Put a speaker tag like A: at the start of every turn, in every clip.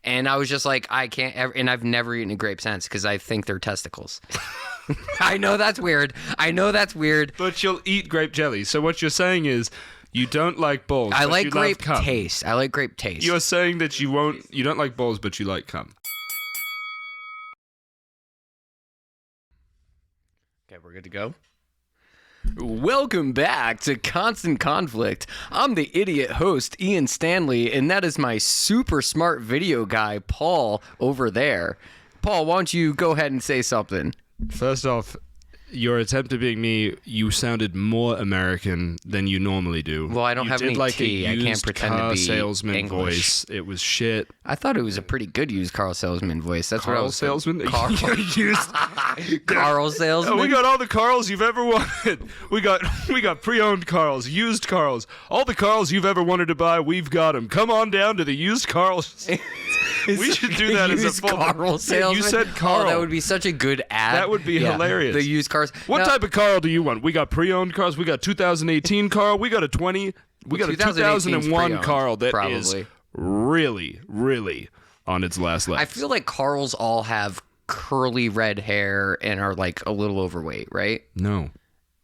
A: And I was just like, I can't ever, and I've never eaten a grape since because I think they're testicles. I know that's weird.
B: But you'll eat grape jelly. So what you're saying is you don't like balls.
A: I
B: but
A: like
B: you
A: grape
B: love cum.
A: taste. I like grape taste.
B: You're saying that you don't like balls, but you like cum.
A: Okay, we're good to go. Welcome back to Constant Conflict. I'm the idiot host, Ian Stanley, and that is my super smart video guy, Paul, over there. Paul, why don't you go ahead and say something?
B: First off, your attempt at being me, you sounded more American than you normally do.
A: Well, I don't have any tea. I can't pretend to be
B: salesman
A: English.
B: voice. It was shit.
A: I thought it was a pretty good used Carl salesman voice. That's what I
B: Carl
A: was
B: salesman?
A: Carl, Carl salesman?
B: We got all the Carls you've ever wanted. We got pre-owned Carls, used Carls. All the Carls you've ever wanted to buy, we've got them. Come on down to the used Carls. We should do that as a full
A: Carl salesman.
B: You said Carl.
A: Oh, that would be such a good ad.
B: That would be hilarious.
A: The used cars.
B: What type of Carl do you want? We got pre-owned cars. We got 2018 Carl. We got a 20. We got a 2001 Carl that is really, really on its last legs.
A: I feel like Carls all have curly red hair and are like a little overweight, right?
B: No.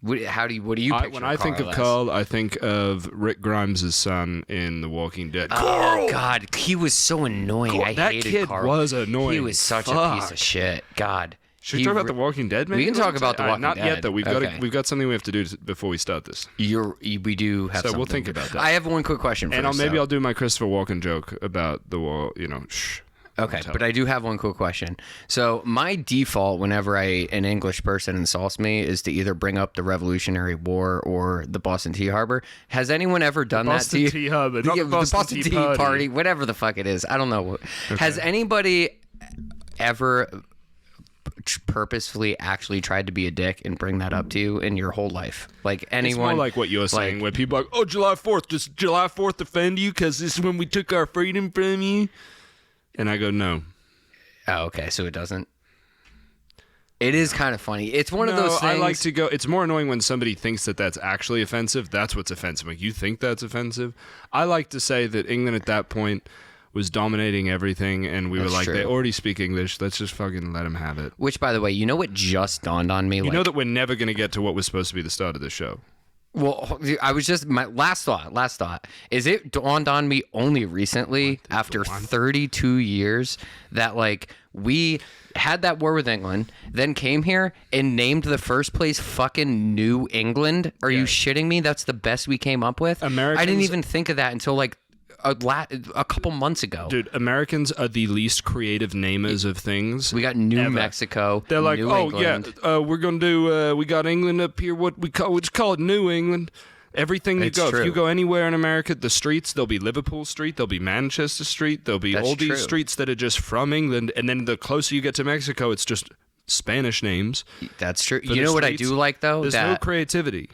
A: What do you picture
B: when I think of Carl, I think of Rick Grimes' son in The Walking Dead.
A: Carl! God, he was so annoying. I hated
B: kid
A: Carl.
B: Was annoying.
A: He was such a piece of shit. God.
B: Should we talk about The Walking Dead, maybe?
A: We can talk about The Walking Dead.
B: Not yet, though. We've got something we have to do before we start this.
A: We do have something.
B: So we'll think about that.
A: I have one quick question for you.
B: And maybe I'll do my Christopher Walken joke about the wall, shh.
A: Okay, but I do have one quick question. So my default whenever an English person insults me is to either bring up the Revolutionary War or the Boston Tea Harbor. Has anyone ever done that to you?
B: Boston Tea Harbor, not the
A: Boston Tea Party, whatever the fuck it is. I don't know. Okay. Has anybody ever purposefully actually tried to be a dick and bring that up to you in your whole life? Like anyone?
B: It's more like what you're saying, where people are like, oh, July 4th, does July 4th offend you because this is when we took our freedom from you? And I go, no.
A: Oh, okay. So it doesn't. It is kind of funny. It's one of those things.
B: I like to go. It's more annoying when somebody thinks that that's actually offensive. That's what's offensive. Like, you think that's offensive? I like to say that England at that point was dominating everything, and we were like, they already speak English. Let's just fucking let them have it.
A: Which, by the way, you know what just dawned on me?
B: You know that we're never going to get to what was supposed to be the start of the show.
A: Well, I was just, my last thought is it dawned on me only recently after 32 years that like we had that war with England, then came here and named the first place fucking New England. Are you shitting me? That's the best we came up with? I didn't even think of that until like a couple months ago.
B: Dude, Americans are the least creative namers of things.
A: We got New Mexico.
B: They're like,
A: New England.
B: we're gonna do. We got England up here. We just call it New England. Everything you go, if you go anywhere in America, the streets, there'll be Liverpool Street, there'll be Manchester Street, there'll be all these streets that are just from England, and then the closer you get to Mexico, it's just Spanish names.
A: That's true. You know what I do like though?
B: There's no creativity.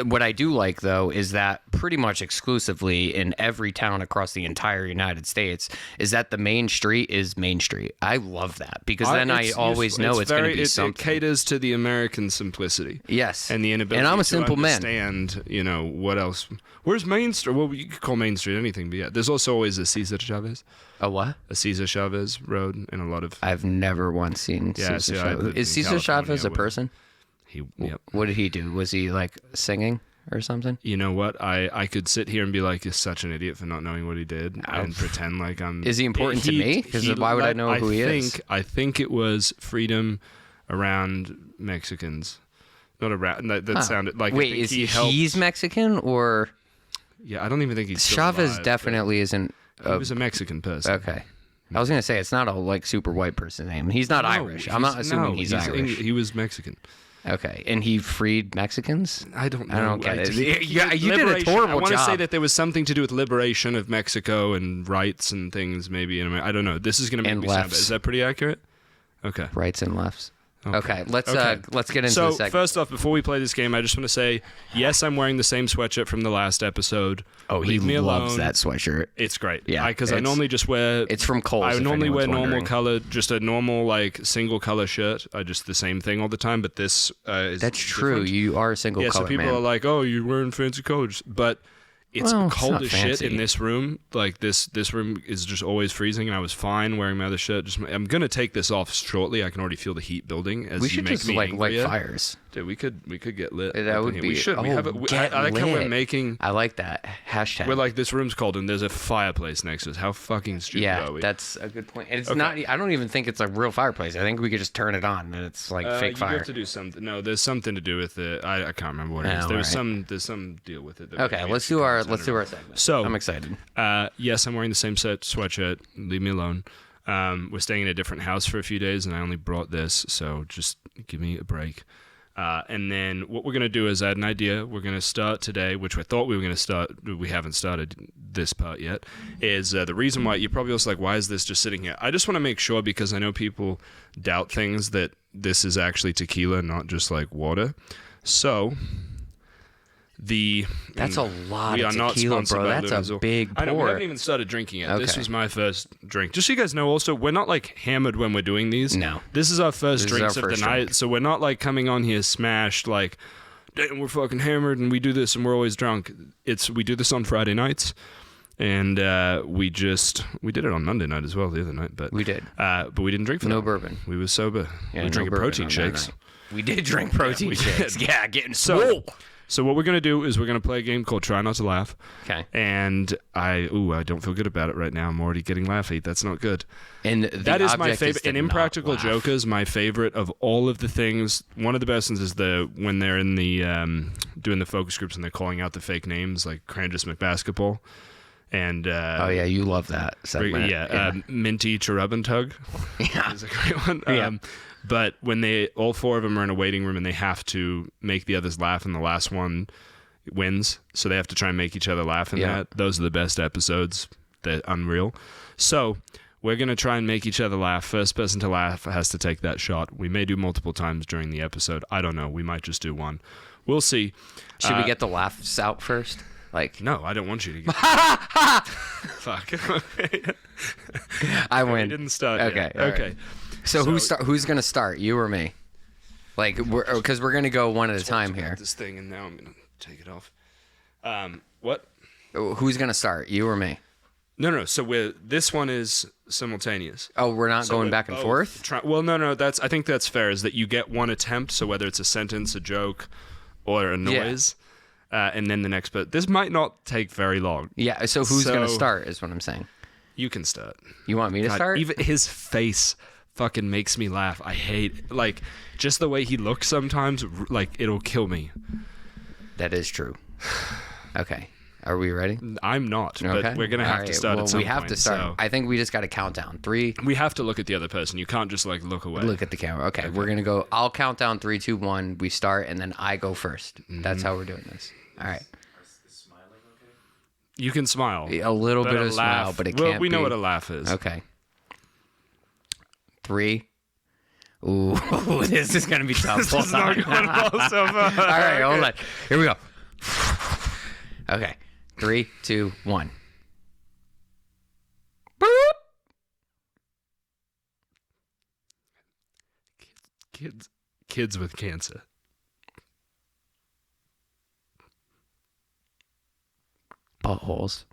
A: What I do like, though, is that pretty much exclusively in every town across the entire United States is that the main street is Main Street. I love that because then I always know it's going to be something. It caters
B: to the American simplicity.
A: Yes.
B: And the inability
A: and I'm a simple
B: to understand, what else. Where's Main Street? Well, you could call Main Street anything, but yeah. There's also always a Cesar Chavez.
A: A what?
B: A Cesar Chavez road in a lot of...
A: I've never once seen Cesar Chavez. Is Cesar Chavez a person? What did he do? Was he like singing or something?
B: You know what? I could sit here and be like, you're such an idiot for not knowing what he did and pretend like I'm...
A: Is he important to me? Because why would I know who he is?
B: I think it was freedom around Mexicans. Not around... That sounded like...
A: Wait, he's Mexican or...
B: Yeah, I don't even think he's
A: Chavez alive, definitely isn't...
B: He was a Mexican person.
A: Okay. I was going to say, it's not a like super white person's name. He's not Irish. I'm not assuming he's Irish.
B: He was Mexican.
A: Okay, and he freed Mexicans?
B: I don't know. I
A: don't get it. You did a horrible job.
B: I want to say that there was something to do with liberation of Mexico and rights and things maybe in America. I don't know. This is going to make me sound bad. Is that pretty accurate? Okay.
A: Rights and lefts. Okay, let's get into the segment.
B: So first off, before we play this game, I just want to say, yes, I'm wearing the same sweatshirt from the last episode.
A: Oh,
B: Leave me
A: loves
B: alone.
A: That sweatshirt.
B: It's great.
A: Yeah,
B: because I normally just wear.
A: It's from Kohl's.
B: I normally wear normal color, just a normal like single color shirt. I just the same thing all the time. But this is
A: that's true.
B: Different.
A: You are a single color.
B: Yeah, so people are like, "Oh, you're wearing fancy colors," but It's cold as shit in this room. Like this room is just always freezing, and I was fine wearing my other shirt. I'm gonna take this off shortly. I can already feel the heat building as you make me angrier. We should just light fires. Dude, we could get lit.
A: That would be.
B: We should. I like how we're making.
A: I like that hashtag.
B: We're like, this room's cold and there's a fireplace next to us. How fucking stupid are we?
A: Yeah, that's a good point. And it's not. I don't even think it's a real fireplace. I think we could just turn it on and it's like fake fire.
B: You have to do something. No, there's something to do with it. I can't remember what it is. There's some deal with it.
A: Okay, let's do our segment.
B: So
A: I'm excited.
B: Yes, I'm wearing the same sweatshirt. Leave me alone. We're staying in a different house for a few days, and I only brought this, so just give me a break. And then what we're going to do is I had an idea. We're going to start today, which I thought we were going to start. We haven't started this part yet, is the reason why you're probably also like, why is this just sitting here? I just want to make sure, because I know people doubt things, that this is actually tequila, not just like water. So...
A: That's a lot of tequila, bro. That's a big pour.
B: I know, we haven't even started drinking it. Okay. This was my first drink. Just so you guys know, also, we're not like hammered when we're doing these.
A: No.
B: This is our first drinks of the night, so we're not like coming on here smashed like, damn, we're fucking hammered and we do this and we're always drunk. We do this on Friday nights. And we did it on Monday night as well the other night. But
A: we did.
B: But we didn't drink for
A: no
B: that.
A: bourbon.
B: We were sober. We were drinking protein shakes.
A: We did drink protein shakes. Yeah, getting
B: swole. So what we're going to do is we're going to play a game called Try Not to Laugh.
A: Okay.
B: And I don't feel good about it right now. I'm already getting laughy. That's not good.
A: And
B: that is my favorite. And Impractical Jokers, my favorite of all of the things. One of the best ones is when they're in the doing the focus groups and they're calling out the fake names, like Crandus McBasketball. And
A: oh yeah, you love that segment.
B: Yeah. Minty Cherubintug.
A: Yeah.
B: Is a great one.
A: Yeah.
B: But when all four of them are in a waiting room and they have to make the others laugh, and the last one wins, so they have to try and make each other laugh in that. Those are the best episodes. They're unreal. So we're going to try and make each other laugh. First person to laugh has to take that shot. We may do multiple times during the episode. I don't know. We might just do one. We'll see.
A: Should we get the laughs out first? Like,
B: no, I don't want you to get. Fuck.
A: I win.
B: We didn't start.
A: Okay.
B: Yet. Okay.
A: Right. So who's gonna start? You or me? Like, because we're gonna go one at a time here.
B: This thing, and now I'm gonna take it off. What?
A: Who's gonna start? You or me?
B: No. So this one is simultaneous.
A: Oh, we're not going back and forth?
B: Well, no. I think that's fair. Is that you get one attempt. So whether it's a sentence, a joke, or a noise, and then the next. But this might not take very long.
A: Yeah. So who's gonna start? Is what I'm saying.
B: You can start.
A: You want me to start?
B: Even his face fucking makes me laugh. I hate, like, just the way he looks sometimes, like, it'll kill me.
A: That is true. Okay. Are we ready?
B: I'm not, but we're going to have to start at some point.
A: We have to start. So. I think we just got to count down. 3.
B: We have to look at the other person. You can't just, like, look away.
A: Look at the camera. Okay. We're going to go, I'll count down 3, 2, 1. We start, and then I go first. Mm-hmm. That's how we're doing this. All right.
C: Is smiling okay?
B: You can smile.
A: A little bit of smile, but it can't be.
B: We know what a laugh is.
A: Okay. 3. Ooh, this is going to be tough.
B: This is not going well so far.
A: All right, hold on. Here we go. Okay. 3, 2, 1. Boop.
B: Kids with cancer.
A: Buttholes.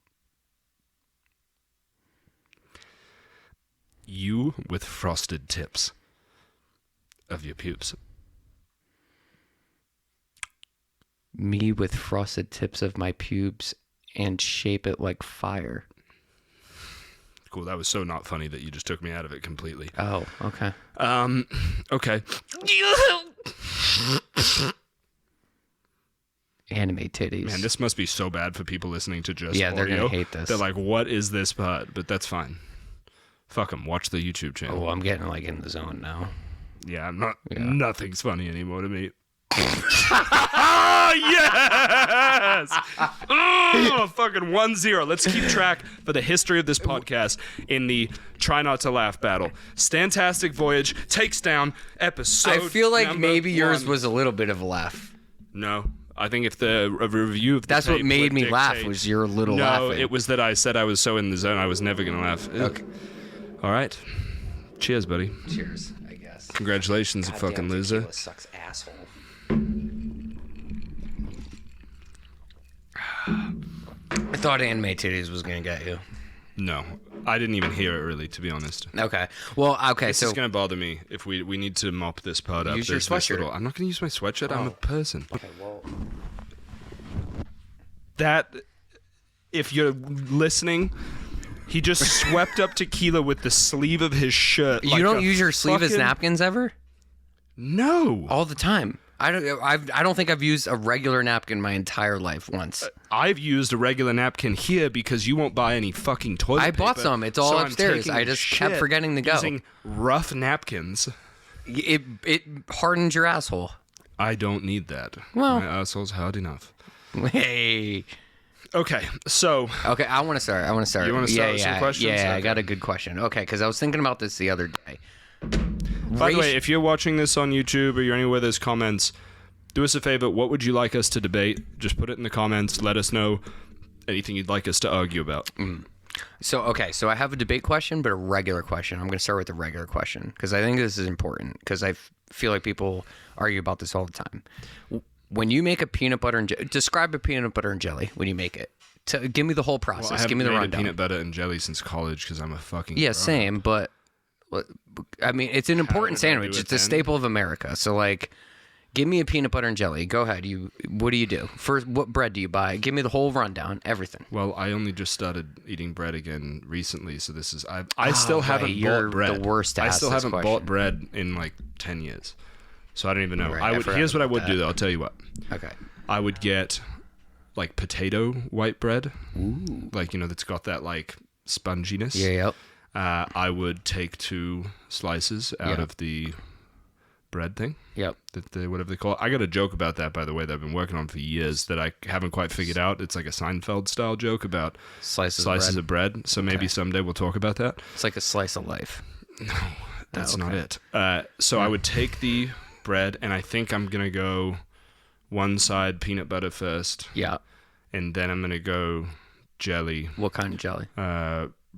B: You with frosted tips of your pubes.
A: Me with frosted tips of my pubes and shape it like fire.
B: Cool, that was so not funny that you just took me out of it completely.
A: Oh, okay.
B: Okay.
A: Anime titties.
B: Man, this must be so bad for people listening to just audio.
A: They're gonna hate this.
B: They're like, what is this part? But that's fine. Fuck them. Watch the YouTube channel.
A: Oh, I'm getting like in the zone now.
B: Yeah, I'm not. Yeah. Nothing's funny anymore to me. Yes! Oh, fucking 1-0. Let's keep track for the history of this podcast in the Try Not to Laugh battle. Stantastic Voyage takes down episode.
A: I feel like maybe yours was a little bit of a laugh.
B: No. I think if the review of the
A: That's what made me laugh was your little laughing.
B: No, it was that I said I was so in the zone I was never going to laugh.
A: Okay.
B: All right. Cheers, buddy.
A: Cheers, I guess.
B: Congratulations, you fucking loser.
A: Sucks, asshole. thought anime titties was gonna get you.
B: No, I didn't even hear it really, to be honest.
A: Okay. Well, okay.
B: This is gonna bother me if we need to mop this part up.
A: Use your sweatshirt.
B: I'm not gonna use my sweatshirt. I'm a person.
A: Okay. Well.
B: That, if you're listening, he just swept up tequila with the sleeve of his shirt.
A: You don't use your sleeve as napkins ever?
B: No.
A: All the time. I don't think I've used a regular napkin my entire life once.
B: I've used a regular napkin here because you won't buy any fucking toilet paper.
A: I bought some. It's all upstairs. I just kept forgetting to go.
B: Using rough napkins.
A: It hardens your asshole.
B: I don't need that.
A: Well,
B: my asshole's hard enough.
A: Hey.
B: Okay, so.
A: Okay, I want to start. You want to start with some
B: questions?
A: Yeah,
B: okay.
A: I got a good question. Okay, because I was thinking about this the other day.
B: By the way, if you're watching this on YouTube or you're anywhere there's comments, do us a favor. What would you like us to debate? Just put it in the comments. Let us know anything you'd like us to argue about.
A: So I have a debate question, but a regular question. I'm going to start with the regular question because I think this is important because I feel like people argue about this all the time. When you make a peanut butter and describe a peanut butter and jelly when you make it. Give me the whole process. Give me the rundown.
B: I haven't made peanut butter and jelly since college because I'm a fucking
A: same, but I mean, it's an important sandwich. It's a staple of America. So, like, give me a peanut butter and jelly. Go ahead. What do you do? First, what bread do you buy? Give me the whole rundown, everything.
B: Well, I only just started eating bread again recently, so this is I still haven't bought bread.
A: The worst to
B: I
A: ask
B: still
A: this
B: haven't
A: question.
B: bought bread in like 10 years, so I don't even know.
A: Right,
B: Here's what I would do though. I'll tell you what.
A: Okay.
B: I would get like potato white bread, like that's got that like sponginess.
A: Yeah. Yep.
B: I would take 2 slices out of the bread thing.
A: Yep.
B: Whatever they call it. I got a joke about that, by the way, that I've been working on for years that I haven't quite figured out. It's like a Seinfeld-style joke about slices of bread. So maybe someday we'll talk about that.
A: It's like a slice of life.
B: No, that's not it. So I would take the bread, and I think I'm going to go one side peanut butter first.
A: Yeah.
B: And then I'm going to go jelly.
A: What kind of jelly?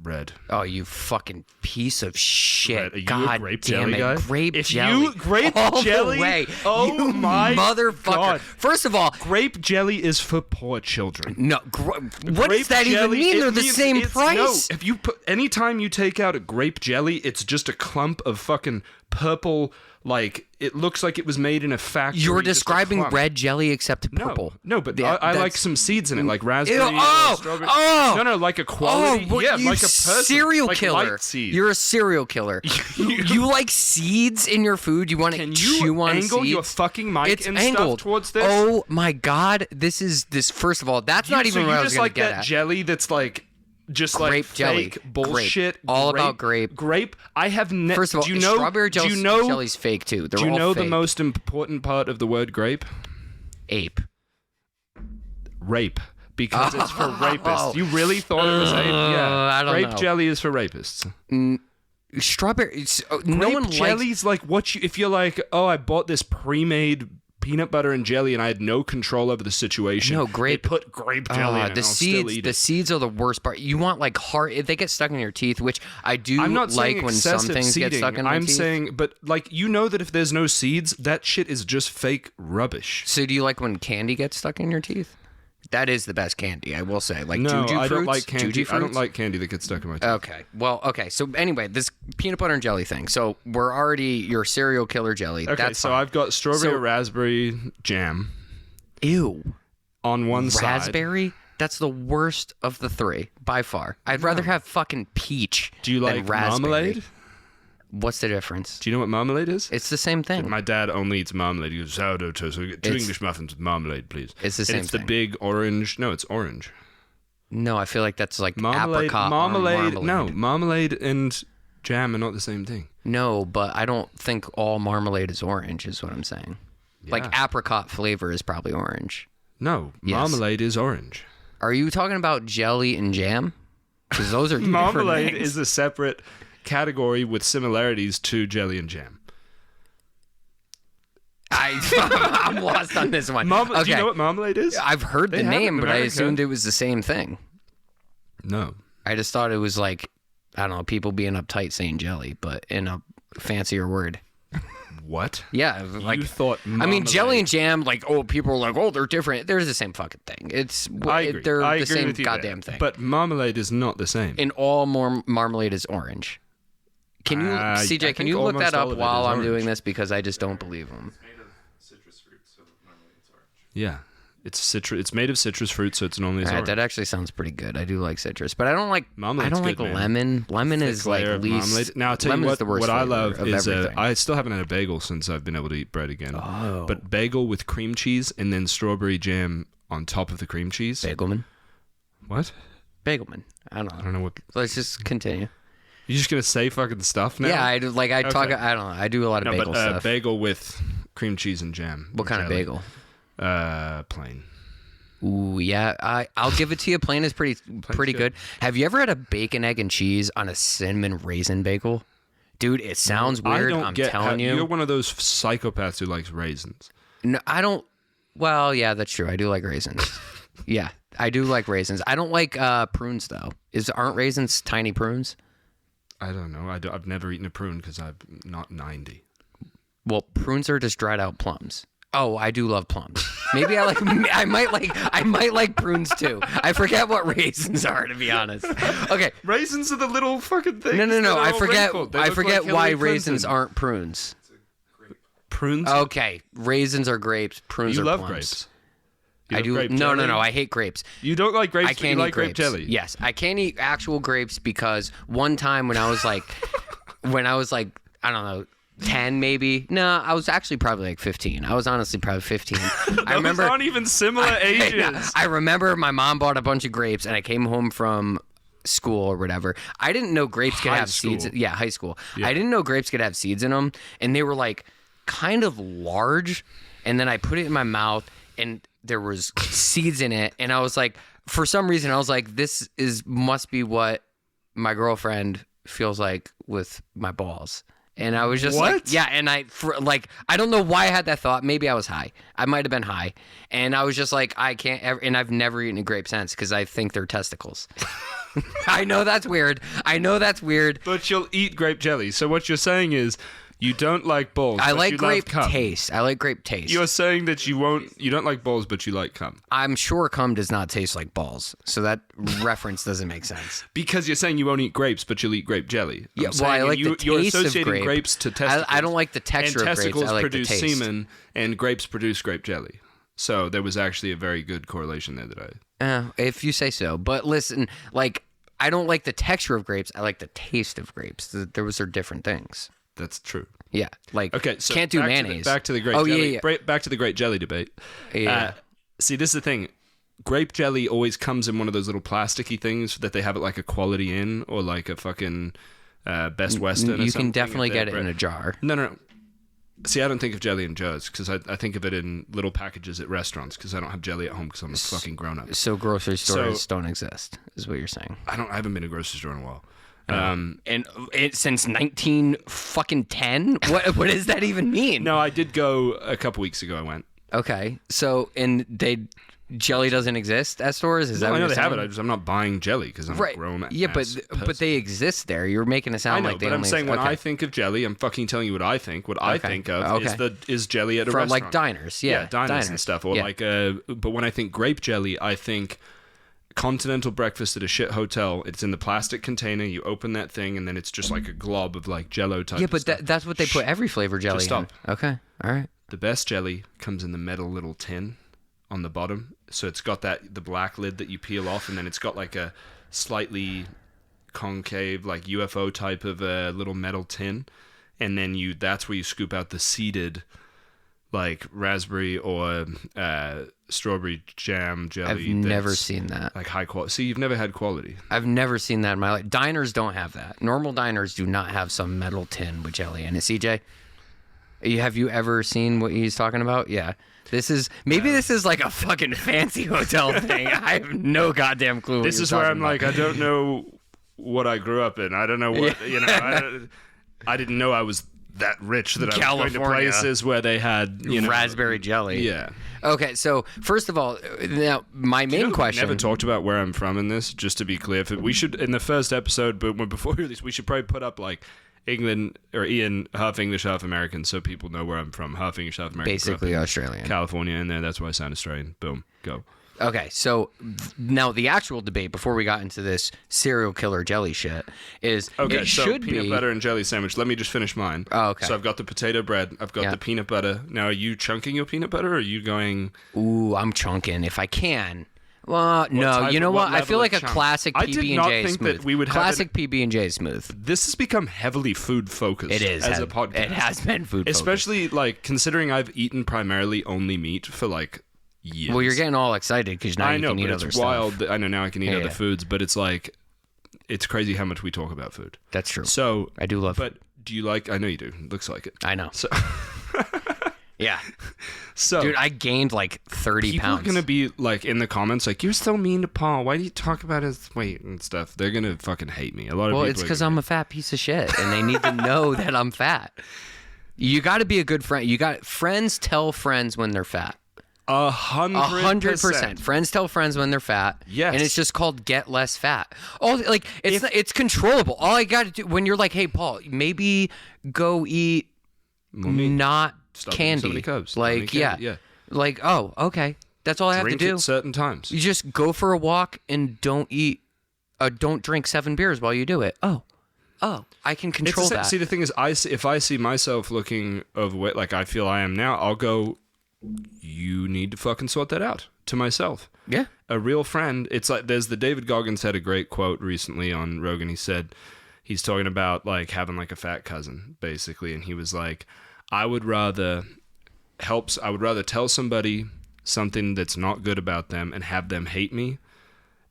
B: Red.
A: Oh, you fucking piece of shit!
B: Red. Are you
A: God
B: a grape
A: damn
B: jelly
A: it,
B: guy?
A: grape
B: If
A: jelly.
B: you grape
A: all
B: jelly,
A: the way.
B: oh
A: you
B: my
A: motherfucker!
B: God.
A: First of all,
B: Grape jelly is for poor children.
A: no. What does that even mean? They're the same price.
B: No, if you anytime you take out a grape jelly, it's just a clump of fucking purple. Like it looks like it was made in a factory.
A: You're describing red jelly except purple.
B: No, but I like some seeds in it, like raspberry. Strawberry.
A: Oh,
B: no, like a quality.
A: You
B: like a person.
A: Serial
B: like
A: killer.
B: Light seed.
A: You're a serial killer. you like seeds in your food? You want to chew on seeds?
B: Can you angle your fucking mic
A: it's
B: and
A: angled.
B: Stuff towards this?
A: Oh my God! This. First of all, that's not even what I was going to get at.
B: You just like that jelly that's like. Just
A: grape
B: like
A: jelly.
B: Fake bullshit.
A: Grape. All about grape.
B: Grape. I have never.
A: First of all, strawberry jelly's fake too. They're all fake.
B: Do you know the most important part of the word grape?
A: Ape.
B: Rape. Because it's for rapists. You really thought it was ape? Yeah.
A: I don't know.
B: Grape jelly is for rapists.
A: Strawberry. No one likes.
B: Jelly's like what you. If you're like, oh, I bought this pre-made peanut butter and jelly, and I had no control over the situation.
A: No, grape.
B: They put grape jelly in it,
A: the seeds. The seeds are the worst part. You want like hard. If they get stuck in your teeth, which I do.
B: I'm not
A: like
B: saying
A: when some things
B: seeding.
A: get stuck in my teeth.
B: I'm saying, but like that if there's no seeds, that shit is just fake rubbish.
A: So do you like when candy gets stuck in your teeth? That is the best candy, I will say. Like
B: no,
A: juju fruits.
B: I don't like candy.
A: Juju fruits?
B: I don't like candy that gets stuck in my teeth.
A: Okay. Well, okay. So anyway, this peanut butter and jelly thing. So we're already your serial killer jelly.
B: Okay,
A: that's
B: so
A: fine.
B: I've got strawberry or raspberry jam.
A: Ew.
B: On one side.
A: Raspberry? That's the worst of the 3 by far. I'd rather have fucking peach.
B: Do you like
A: than raspberry.
B: marmalade?
A: What's the difference?
B: Do you know what marmalade is?
A: It's the same thing.
B: My dad only eats marmalade. He goes, sourdough toast. So we get 2 English muffins with marmalade, please.
A: It's the same
B: and it's
A: thing.
B: The big orange. No, it's orange.
A: No, I feel like that's like
B: marmalade.
A: Apricot
B: Marmalade.
A: or
B: No, marmalade and jam are not the same thing.
A: No, but I don't think all marmalade is orange, is what I'm saying.
B: Yeah.
A: Like apricot flavor is probably orange.
B: No,
A: Yes.
B: marmalade is orange.
A: Are you talking about jelly and jam? Because those are two different
B: Marmalade
A: things.
B: is a separate category with similarities to jelly and jam.
A: I'm lost on this one. Okay.
B: Do you know what marmalade is?
A: I've heard the
B: have it in
A: name, but I
B: America.
A: assumed it was the same thing.
B: No.
A: I just thought it was like, I don't know, people being uptight saying jelly, but in a fancier word.
B: What?
A: Yeah, like
B: you thought.
A: I mean, jelly and jam. Like, oh, people are like, oh, they're different. They're the same fucking thing.
B: I agree.
A: They're
B: I
A: the
B: agree
A: same
B: with you
A: goddamn
B: there.
A: thing.
B: But marmalade is not the same.
A: And all marmalade is orange. Can you, CJ? Can you look that up while I'm doing this because I just don't believe him.
C: It's made of citrus fruit, so normally it's orange.
B: Yeah. It's made of citrus fruit, so it's normally orange.
A: That actually sounds pretty good. I do like citrus, but I don't like
B: Marmalade's
A: I don't like
B: good, man.
A: lemon. Lemon is like least.
B: Marmalade. Now I'll tell you
A: the worst
B: what I love
A: of
B: is
A: everything.
B: I still haven't had a bagel since I've been able to eat bread again.
A: Oh.
B: But bagel with cream cheese and then strawberry jam on top of the cream cheese.
A: Bagelman.
B: What?
A: Bagelman. I don't know.
B: I don't know what.
A: Let's just continue.
B: You're just gonna say fucking stuff now?
A: Yeah, I do. Like I talk.
B: Okay.
A: I don't know. I do a lot of bagel stuff.
B: Bagel with cream cheese and jam.
A: What kind of bagel?
B: Plain.
A: Ooh, yeah. I'll give it to you. Plain is pretty good. Have you ever had a bacon, egg, and cheese on a cinnamon raisin bagel? Dude, it sounds weird. I'm telling you.
B: You're one of those psychopaths who likes raisins.
A: No, I don't. Well, yeah, that's true. I do like raisins. Yeah, I do like raisins. I don't like prunes though. Aren't raisins tiny prunes?
B: I don't know. I've never eaten a prune because I'm not 90.
A: Well, prunes are just dried out plums. Oh, I do love plums. Maybe I might like prunes too. I forget what raisins are, to be honest. Okay.
B: Raisins are the little fucking things.
A: No. I forget why raisins aren't prunes.
B: Prunes?
A: Okay. Raisins are grapes. Prunes
B: you
A: are
B: love
A: plums.
B: grapes.
A: I do. No. I hate grapes.
B: You don't like grapes,
A: I can't
B: but you
A: eat
B: like
A: grapes.
B: grape jelly.
A: Yes, I can't eat actual grapes because one time when I was like, I don't know, 10 maybe. No, I was actually probably like 15. I was honestly probably 15. I remember.
B: Those aren't even similar ages.
A: I remember my mom bought a bunch of grapes and I came home from school or whatever. I didn't know grapes could have seeds. Yeah, high school. Yeah. I didn't know grapes could have seeds in them, and they were like kind of large. And then I put it in my mouth, and there was seeds in it, and I was like, for some reason, I was like, must be what my girlfriend feels like with my balls. And I was just like, yeah, and I don't know why I had that thought. Maybe I was high. I might have been high. And I was just like, I can't ever, and I've never eaten a grape since because I think they're testicles. I know that's weird.
B: But you'll eat grape jelly. So what you're saying is you don't like balls.
A: I
B: but
A: like
B: you
A: grape
B: love cum.
A: taste. I like grape taste.
B: You're saying that you don't like balls, but you like cum.
A: I'm sure cum does not taste like balls. So that reference doesn't make sense.
B: Because you're saying you won't eat grapes, but you'll eat grape jelly.
A: Yeah, well, I like the taste
B: you're
A: of
B: associating
A: grape.
B: grapes to testicles.
A: I don't like the texture of grapes.
B: Testicles
A: I like
B: produce
A: the taste.
B: semen, and grapes produce grape jelly. So there was actually a very good correlation there that
A: if you say so. But listen, like, I don't like the texture of grapes. I like the taste of grapes. Those are different things.
B: That's true.
A: Yeah, like
B: okay, so
A: can't do mayonnaise.
B: Back to the grape jelly. Yeah. Back to the grape jelly debate.
A: Yeah.
B: See, this is the thing. Grape jelly always comes in one of those little plasticky things that they have at like a Quality Inn or like a fucking Best Western.
A: You can definitely get it in a jar.
B: No. See, I don't think of jelly in jars because I think of it in little packages at restaurants because I don't have jelly at home because I'm a fucking grown up.
A: So grocery stores don't exist, is what you're saying.
B: I haven't been to a grocery store in a while.
A: And since 1910, what does that even mean?
B: No, I did go a couple weeks ago. I went.
A: Okay, so jelly doesn't exist at stores. Is that?
B: I
A: what
B: know
A: you're
B: they
A: saying?
B: have it. I'm not buying jelly because I'm a grown.
A: Yeah, but they exist there. You're making it sound like they.
B: But
A: only
B: I'm saying when
A: okay.
B: I think of jelly, I'm fucking telling you what I think. What I think of is jelly at a
A: From
B: restaurant,
A: like diners. Yeah,
B: diners and stuff, or like. But when I think grape jelly, I think continental breakfast at a shit hotel. It's in the plastic container. You open that thing, and then it's just like a glob of like Jello type.
A: Yeah, but
B: stuff.
A: That's what they put every flavor jelly
B: Just stop.
A: in. Okay, all right.
B: The best jelly comes in the metal little tin on the bottom. So it's got the black lid that you peel off, and then it's got like a slightly concave, like UFO type of little metal tin, and then that's where you scoop out the seeded, like raspberry or strawberry jam jelly.
A: I've never seen that.
B: Like high quality. See, you've never had quality.
A: I've never seen that in my life. Diners don't have that. Normal diners do not have some metal tin with jelly in it. CJ, have you ever seen what he's talking about? Yeah. This is like a fucking fancy hotel thing. I have no goddamn clue.
B: This is where I'm like, I don't know what I grew up in. I don't know what I didn't know I was that rich that I was going to places where they had
A: raspberry jelly.
B: Yeah.
A: Okay, so first of all, now my main question.
B: We never talked about where I'm from in this. Just to be clear, we should in the first episode, but before we release, we should probably put up like England, or Ian, half English, half American, so people know where I'm from. Half English, half American.
A: Basically Australian.
B: California in there. That's why I sound Australian. Boom. Go.
A: Okay, so now the actual debate before we got into this serial killer jelly shit is
B: okay.
A: It
B: So
A: should
B: peanut
A: be
B: butter and jelly sandwich. Let me just finish mine.
A: Oh, okay.
B: So I've got the potato bread. I've got the peanut butter. Now, are you chunking your peanut butter, or are you going?
A: Ooh, I'm chunking if I can. Well, no, you know what? I feel like a classic PB&J
B: I did not think
A: smooth.
B: that we would
A: classic PB&J smooth.
B: This has become heavily food focused.
A: It is
B: as a podcast.
A: It has been food focused.
B: Especially like considering I've eaten primarily only meat for like years.
A: Well, you're getting all excited because now you can eat
B: but
A: other
B: it's
A: stuff.
B: wild. I know now I can eat other foods, but it's like it's crazy how much we talk about food.
A: That's true.
B: So
A: I do love
B: But do you like? I know you do. Looks like it.
A: I know.
B: So.
A: Yeah.
B: So,
A: dude, I gained like 30
B: people
A: pounds.
B: People are going to be like in the comments like, you're so mean to Paul. Why do you talk about his weight and stuff? They're going to fucking hate me. A lot of people.
A: Well, it's because I'm a fat piece of shit and they need to know that I'm fat. You got to be a good friend. Friends tell friends when they're fat.
B: 100%.
A: Friends tell friends when they're fat.
B: Yes.
A: And it's just called get less fat. Like it's controllable. All I got to do when you're like, hey, Paul, maybe go eat not
B: Stop
A: candy.
B: So many carbs.
A: Like, yeah. Like, oh, okay. That's all I have to do.
B: Drink at certain times.
A: You just go for a walk and don't drink 7 beers while you do it. Oh, I can control that.
B: See, the thing is, if I see myself looking overweight like I feel I am now, I'll go, you need to fucking sort that out to myself.
A: Yeah.
B: A real friend, it's like, there's the David Goggins had a great quote recently on Rogan. He said, he's talking about like having like a fat cousin, basically. And he was like, I would rather tell somebody something that's not good about them and have them hate me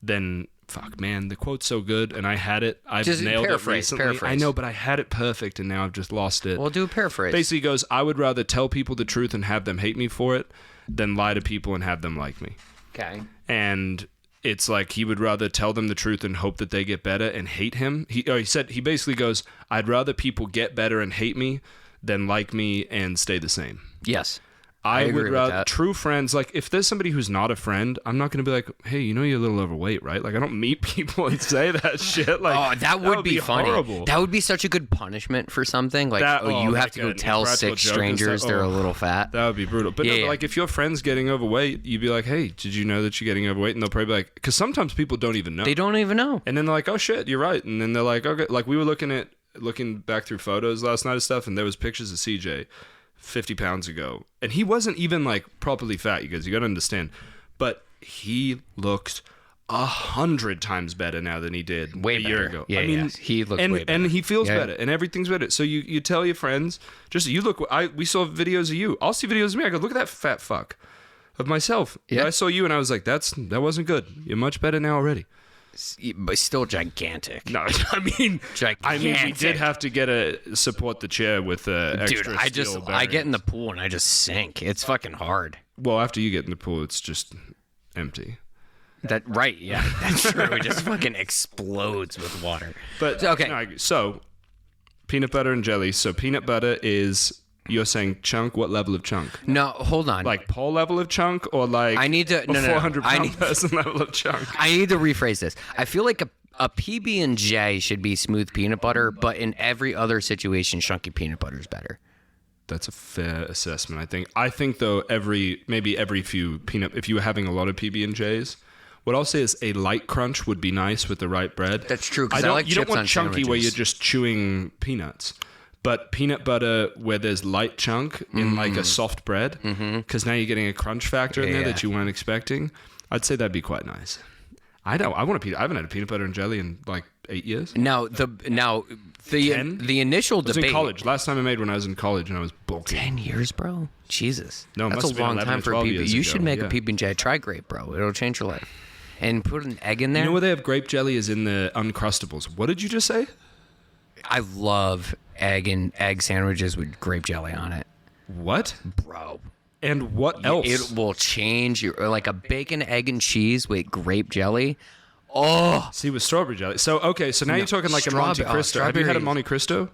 B: than, fuck, man, the quote's so good and I had it. I've
A: just
B: nailed it recently.
A: Paraphrase.
B: I know, but I had it perfect and now I've just lost it.
A: Well, do a paraphrase.
B: Basically goes, I would rather tell people the truth and have them hate me for it than lie to people and have them like me.
A: Okay.
B: And it's like he would rather tell them the truth and hope that they get better and hate him. He basically goes, I'd rather people get better and hate me than like me and stay the same.
A: Yes.
B: I
A: agree
B: would
A: with
B: rather
A: that.
B: true friends, like if there's somebody who's not a friend, I'm not going to be like, hey, you know you're a little overweight, right? Like I don't meet people and say that shit. Like
A: that would be funny.
B: Horrible.
A: That would be such a good punishment for something. Like you have to go tell 6 strangers they're a little fat.
B: That would be brutal. But like if your friend's getting overweight, you'd be like, hey, did you know that you're getting overweight? And they'll probably be like, because sometimes people don't even know.
A: They don't even know.
B: And then they're like, oh shit, you're right. And then they're like, okay, like we were looking back through photos last night and stuff, and there was pictures of CJ 50 pounds ago, and he wasn't even like properly fat, you guys, you gotta understand, but he looks 100 times better now than he did a year ago.
A: Yeah, I mean, he looks way better.
B: And he feels better, and everything's better. So you tell your friends, just you look. We saw videos of you. I'll see videos of me. I go, look at that fat fuck of myself. Yeah, I saw you, and I was like, that wasn't good. You're much better now already.
A: But still gigantic.
B: No, I mean,
A: gigantic.
B: We did have to support the chair with extra steel
A: I get in the pool and I just sink. It's fucking hard.
B: Well, after you get in the pool, it's just empty.
A: Yeah, that's true. It just fucking explodes with water.
B: But okay, so peanut butter and jelly. So peanut butter is. You're saying chunk? What level of chunk?
A: No, hold on.
B: Like Paul level of chunk, or like
A: I need to
B: 400-pound person level of chunk?
A: I need to rephrase this. I feel like a PB&J should be smooth peanut butter, but in every other situation, chunky peanut butter is better.
B: That's a fair assessment, I think. I think though, maybe every few if you were having a lot of PB&Js, what I'll say is a light crunch would be nice with the right bread.
A: That's true. Because I like
B: you
A: chips
B: don't want
A: on
B: chunky
A: sandwiches.
B: where you're just chewing peanuts. But peanut butter where there's light chunk in like a soft bread, because now you're getting a crunch factor in there that you weren't expecting. I'd say that'd be quite nice. I haven't had a peanut butter and jelly in like 8 years.
A: Now the initial
B: debate. I was in college. Last time I made one, I was in college and I was bulky.
A: 10 years, bro. Jesus.
B: No,
A: that's a long time for PB. You should make a PB&J. Try grape, bro. It'll change your life. And put an egg in there.
B: You know where they have grape jelly is in the Uncrustables. What did you just say?
A: I love egg sandwiches with grape jelly on it.
B: What?
A: Bro.
B: And what else?
A: It will change like a bacon, egg, and cheese with grape jelly. Oh.
B: See, with strawberry jelly. So now you're talking like a Monte Cristo. Have you had a Monte Cristo?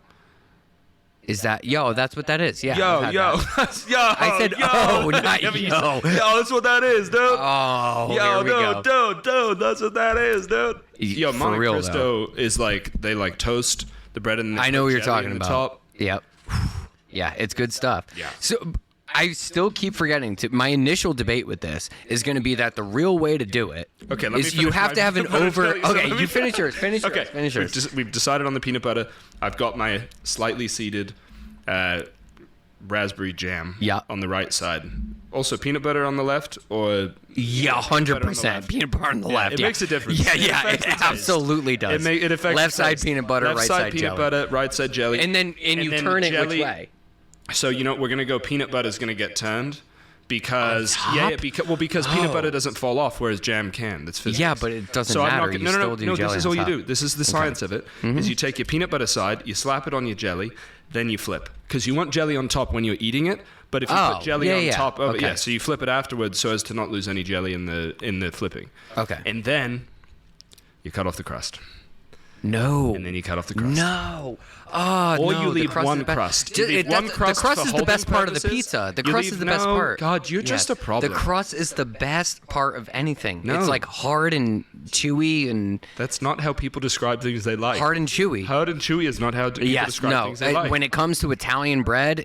A: Is that that's what that is? Yeah.
B: Yo.
A: I said not yo.
B: Yo, that's what that is, dude.
A: Oh, here we go.
B: Dude, that's what that is, dude. Yo, Monte Cristo is like they like toast The bread and
A: I know what you're talking
B: the
A: about.
B: Top.
A: Yep. Yeah, it's good stuff.
B: Yeah.
A: So I still keep forgetting my initial debate with this is going to be that the real way to do it is you have to have an over. Okay, you finish yours. Finish yours.
B: We've decided on the peanut butter. I've got my slightly seeded raspberry jam on the right side. Also, peanut butter on the left, or
A: 100% peanut butter on the left.
B: It makes a difference.
A: It absolutely does.
B: It affects
A: left side peanut butter, right side
B: peanut
A: jelly.
B: Butter, right side jelly.
A: And you turn it which way?
B: So you know we're gonna go peanut butter is gonna get turned because because peanut butter doesn't fall off whereas jam can. That's physics.
A: Yeah, but it doesn't matter. You still do jelly.
B: This is all
A: on
B: you
A: top.
B: do. This is the science of it. Is you take your peanut butter side, you slap it on your jelly, then you flip because you want jelly on top when you're eating it. But if you put jelly on top of it, so you flip it afterwards so as to not lose any jelly in the flipping.
A: Okay.
B: And then you cut off the crust.
A: No.
B: And then you cut off the crust.
A: No. Oh,
B: or
A: no.
B: you leave one crust.
A: The crust is the best part of the pizza. The crust is the best part.
B: God, you're just a problem.
A: The crust is the best part of anything.
B: No.
A: It's like hard and chewy and...
B: That's not how people describe things they like.
A: Hard and chewy.
B: Hard and chewy is not how people describe things they like.
A: When it comes to Italian bread,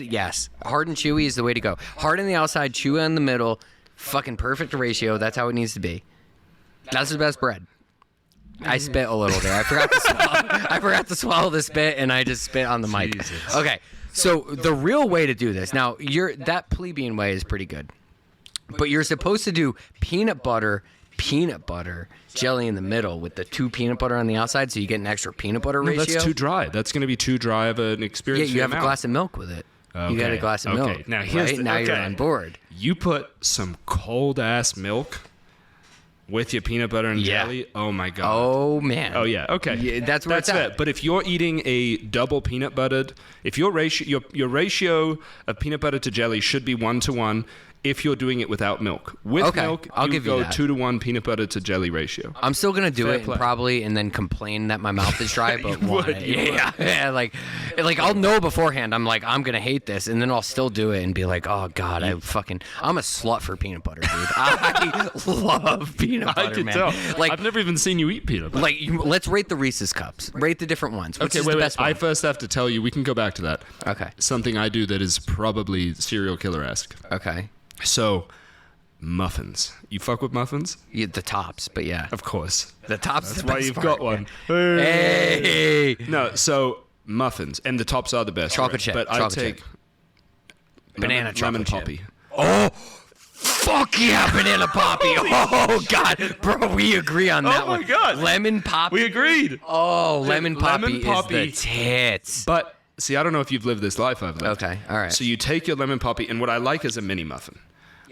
A: yes. Hard and chewy is the way to go. Hard on the outside, chewy in the middle. Fucking perfect ratio. That's how it needs to be. That's the best bread. I spit a little there. I forgot to swallow this bit, and I just spit on the mic.
B: Jesus.
A: Okay, so the real way to do this now, that plebeian way is pretty good, but you're supposed to do peanut butter, jelly in the middle with the 2 peanut butter on the outside, so you get an extra peanut butter ratio.
B: That's too dry. That's going to be too dry of an experience.
A: Yeah, you have a glass of milk with it.
B: Okay.
A: You got a glass of milk.
B: Now
A: you're on board.
B: You put some cold ass milk with your peanut butter and jelly. Oh my god.
A: Oh man.
B: Oh yeah. Okay.
A: Yeah, that's where it's at.
B: But if you're eating a double peanut buttered, if your ratio of peanut butter to jelly should be 1-to-1. If you're doing it without milk. With milk,
A: I'll give
B: go
A: you that.
B: 2-to-1 peanut butter to jelly ratio.
A: I'm still gonna do it
B: play.
A: and then complain that my mouth is dry, but
B: You would.
A: yeah, like I'll know beforehand. I'm like, I'm gonna hate this, and then I'll still do it and be like, oh god, I'm a slut for peanut butter, dude. I love peanut butter,
B: I can
A: man.
B: tell.
A: Like,
B: I've never even seen you eat peanut butter.
A: Let's rate the Reese's cups. Rate the different ones. Which is the best one?
B: I first have to tell you. We can go back to that.
A: Okay.
B: Something I do that is probably serial killer-esque.
A: Okay.
B: So. Muffins. You fuck with muffins?
A: Yeah, the tops, but yeah.
B: Of course.
A: The tops.
B: That's why you've got one.
A: Hey.
B: No, so muffins, and the tops are the best.
A: Chocolate chip.
B: But I take
A: banana
B: lemon
A: chocolate
B: poppy.
A: Chip. Oh, fuck yeah, banana poppy. Oh god, bro, we agree on that one.
B: Oh my god,
A: lemon poppy.
B: We agreed.
A: Oh, lemon poppy is the tits.
B: But see, I don't know if you've lived this life I've lived.
A: Okay, all right.
B: So you take your lemon poppy, and what I like is a mini muffin.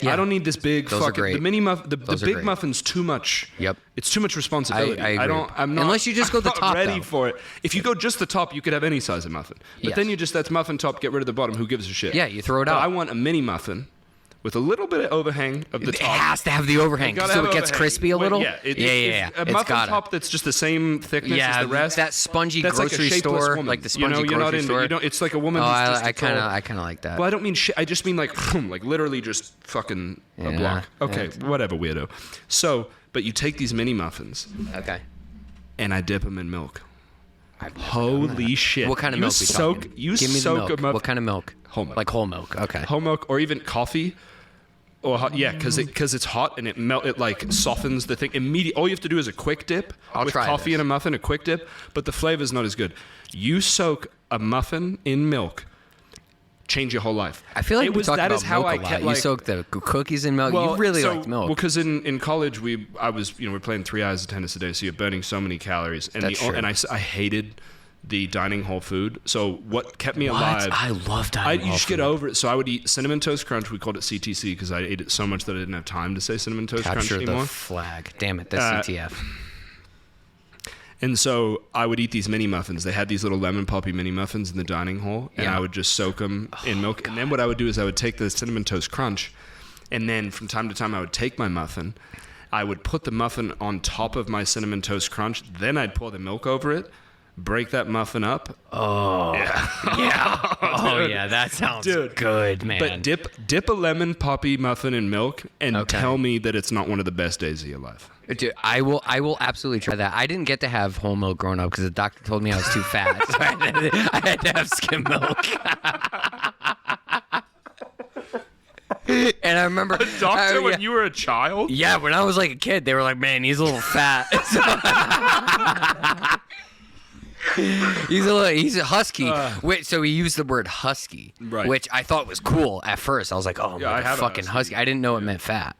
A: Yeah.
B: I don't need this big
A: Those
B: fucking.
A: are great.
B: The mini muffin, the big
A: great.
B: muffin's too much.
A: Yep.
B: It's too much responsibility.
A: I agree.
B: I'm not.
A: Unless you just go the top,
B: I'm not ready
A: though.
B: for it. If you go just the top, you could have any size of muffin. But then that's muffin top. Get rid of the bottom. Who gives a shit?
A: Yeah, you throw it
B: But
A: out.
B: I want a mini muffin with a little bit of overhang of the
A: It
B: top.
A: has to have the overhang so it gets crispy a little.
B: Yeah,
A: yeah.
B: A
A: It's
B: muffin
A: gotta.
B: top that's just the same thickness as the rest.
A: that spongy
B: That's
A: grocery
B: like a shapeless
A: store,
B: woman.
A: like the spongy
B: you're not
A: grocery
B: into,
A: store.
B: You don't, it's like a woman.
A: Oh,
B: who's just
A: I kind
B: of
A: of like that.
B: Well, I don't mean shit. I just mean like literally just fucking a
A: Yeah,
B: block. Okay,
A: yeah.
B: whatever, weirdo. So, but you take these mini muffins
A: Okay.
B: and I dip them in milk.
A: I've never done
B: Holy
A: that.
B: shit!
A: What kind of
B: you
A: milk?
B: Soak. You
A: Give me
B: soak
A: the
B: them
A: milk.
B: up.
A: What kind of milk?
B: Whole milk.
A: Like whole milk. Okay.
B: Whole milk, or even coffee. Or hot, yeah, because it's hot and it like softens the thing. All you have to do is a quick dip with
A: try
B: coffee
A: this.
B: and a muffin, a quick dip, but the flavor's not as good. You soak a muffin in milk, change your whole life.
A: I feel like we talked
B: that
A: about
B: is how
A: milk
B: I
A: a lot.
B: kept,
A: You soak the cookies in milk. You really liked milk.
B: Well, because in college we're playing 3 hours of tennis a day, so you're burning so many calories. And
A: That's true.
B: And I hated the dining hall food. So what kept me alive?
A: I love dining hall
B: You just
A: food.
B: get over it. So I would eat Cinnamon Toast Crunch. We called it CTC because I ate it so much that I didn't have time to say Cinnamon Toast Crunch
A: Capture
B: anymore.
A: the flag. Damn it, that's CTF.
B: And so I would eat these mini muffins. They had these little lemon poppy mini muffins in the dining hall, and
A: Yeah.
B: I would just soak them in milk. And then what I would do is I would take the Cinnamon Toast Crunch, and then from time to time I would take my muffin, I would put the muffin on top of my Cinnamon Toast Crunch, then I'd pour the milk over it, break that muffin up.
A: Oh, yeah. Oh, yeah. That sounds good, man.
B: But dip a lemon poppy muffin in milk and tell me that it's not one of the best days of your life.
A: Dude, I will absolutely try that. I didn't get to have whole milk growing up because the doctor told me I was too fat. So I had to have skim milk. And I remember
B: a doctor when you were a child?
A: Yeah, when I was like a kid, they were like, "Man, he's a little fat." He's a husky. So he used the word husky, which I thought was cool at first. I was like, "Oh, yeah, a fucking husky." I didn't know it meant fat.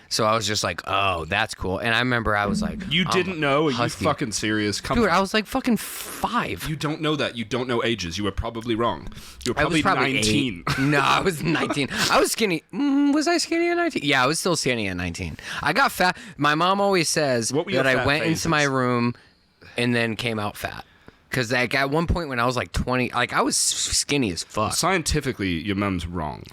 A: So I was just like, "Oh, that's cool." And I remember I was like,
B: "You didn't know? Are you fucking serious? Come on."
A: Dude, I was like fucking 5.
B: You don't know that. You don't know ages. You were probably wrong. You were probably 19.
A: No, I was 19. I was skinny. Was I skinny at 19? Yeah, I was still skinny at 19. I got fat. My mom always says that I went into my room and then came out fat. Because like at one point when I was like 20, like I was skinny as fuck.
B: Scientifically, your mom's wrong.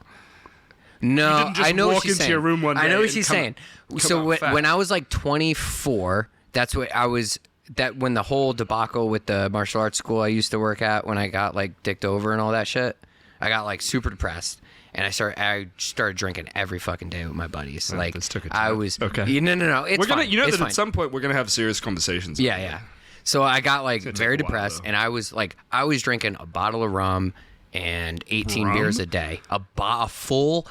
A: No, I know what she's saying.
B: Your room one day
A: I know what she's saying. So when I was like 24, that's what I was. That when the whole debacle with the martial arts school I used to work at, when I got like dicked over and all that shit, I got like super depressed, and I started drinking every fucking day with my buddies. Like
B: this took a
A: I was okay. No. It's fine.
B: You know
A: it's
B: that
A: fine.
B: At some point we're gonna have serious conversations.
A: Yeah. So I got like very depressed, and I was drinking a bottle of rum and 18 beers a day, a full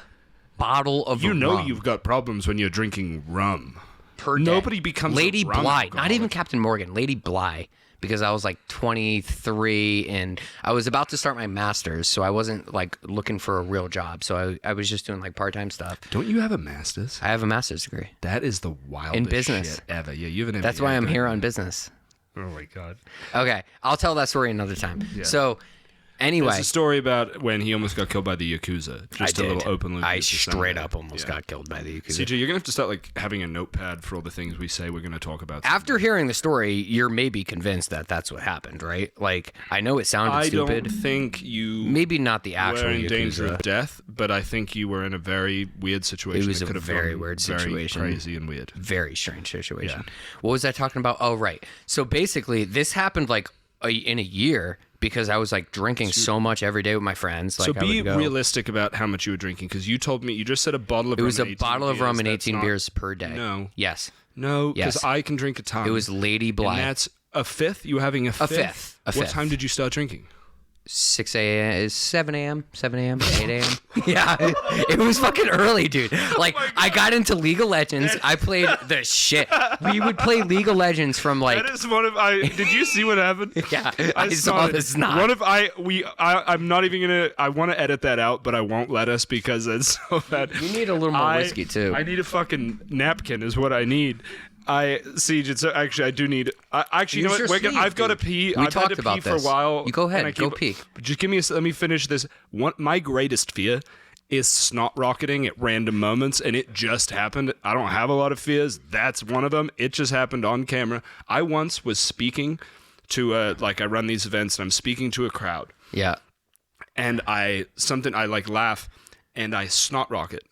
A: bottle of rum.
B: You know you've got problems when you're drinking rum.
A: Per day.
B: Nobody becomes
A: Lady
B: a rum
A: Bly,
B: alcoholic.
A: not even Captain Morgan, Lady Bly, because I was like 23 and I was about to start my master's, so I wasn't like looking for a real job. So I was just doing like part-time stuff.
B: Don't you have a master's?
A: I have a master's degree.
B: That is the wildest
A: in business
B: shit ever. Yeah, you have an MBA.
A: That's why I'm here on business.
B: Oh my god.
A: Okay, I'll tell that story another time. Yeah. So anyway,
B: there's a story about when he almost got killed by the Yakuza. Just a little open loop.
A: I straight up almost got killed by the Yakuza.
B: CJ, you're gonna have to start like having a notepad for all the things we say we're gonna talk about.
A: After hearing the story, you're maybe convinced that that's what happened, right? Like, I know it sounded stupid.
B: I don't think you
A: maybe not the actual
B: were in
A: Yakuza.
B: danger of death, but I think you were in a very weird situation.
A: It was a very weird situation.
B: Very crazy and weird.
A: Very strange situation. Yeah. What was I talking about? Oh, right. So basically, this happened like in a year. Because I was like drinking so much every day with my friends. Like,
B: so be realistic about how much you were drinking, because you told me, you just said a bottle of rum.
A: It was a bottle of rum and 18 beers per day.
B: No.
A: Yes.
B: No, because I can drink a ton.
A: It was Lady Bly.
B: And that's a fifth? You were having a fifth? What time did you start drinking?
A: 6 a.m. 7 a.m. 7 a.m. 8 a.m. Yeah, it was fucking early, dude. Like, I got into League of Legends. I played the shit. We would play League of Legends from like.
B: That is one of did you see what happened?
A: Yeah, I saw this.
B: One of I'm not even gonna. I want to edit that out, but I won't let us because it's so bad.
A: You need a little more whiskey too.
B: I need a fucking napkin. Is what I need. Actually, I do need. Actually, you know what? I've got to pee. I've had to pee for a while.
A: You go ahead. Go pee.
B: Just give me. Let me finish this. My greatest fear is snot rocketing at random moments, and it just happened. I don't have a lot of fears. That's one of them. It just happened on camera. I once was speaking to I run these events, and I'm speaking to a crowd.
A: Yeah.
B: And I laugh, and I snot rocket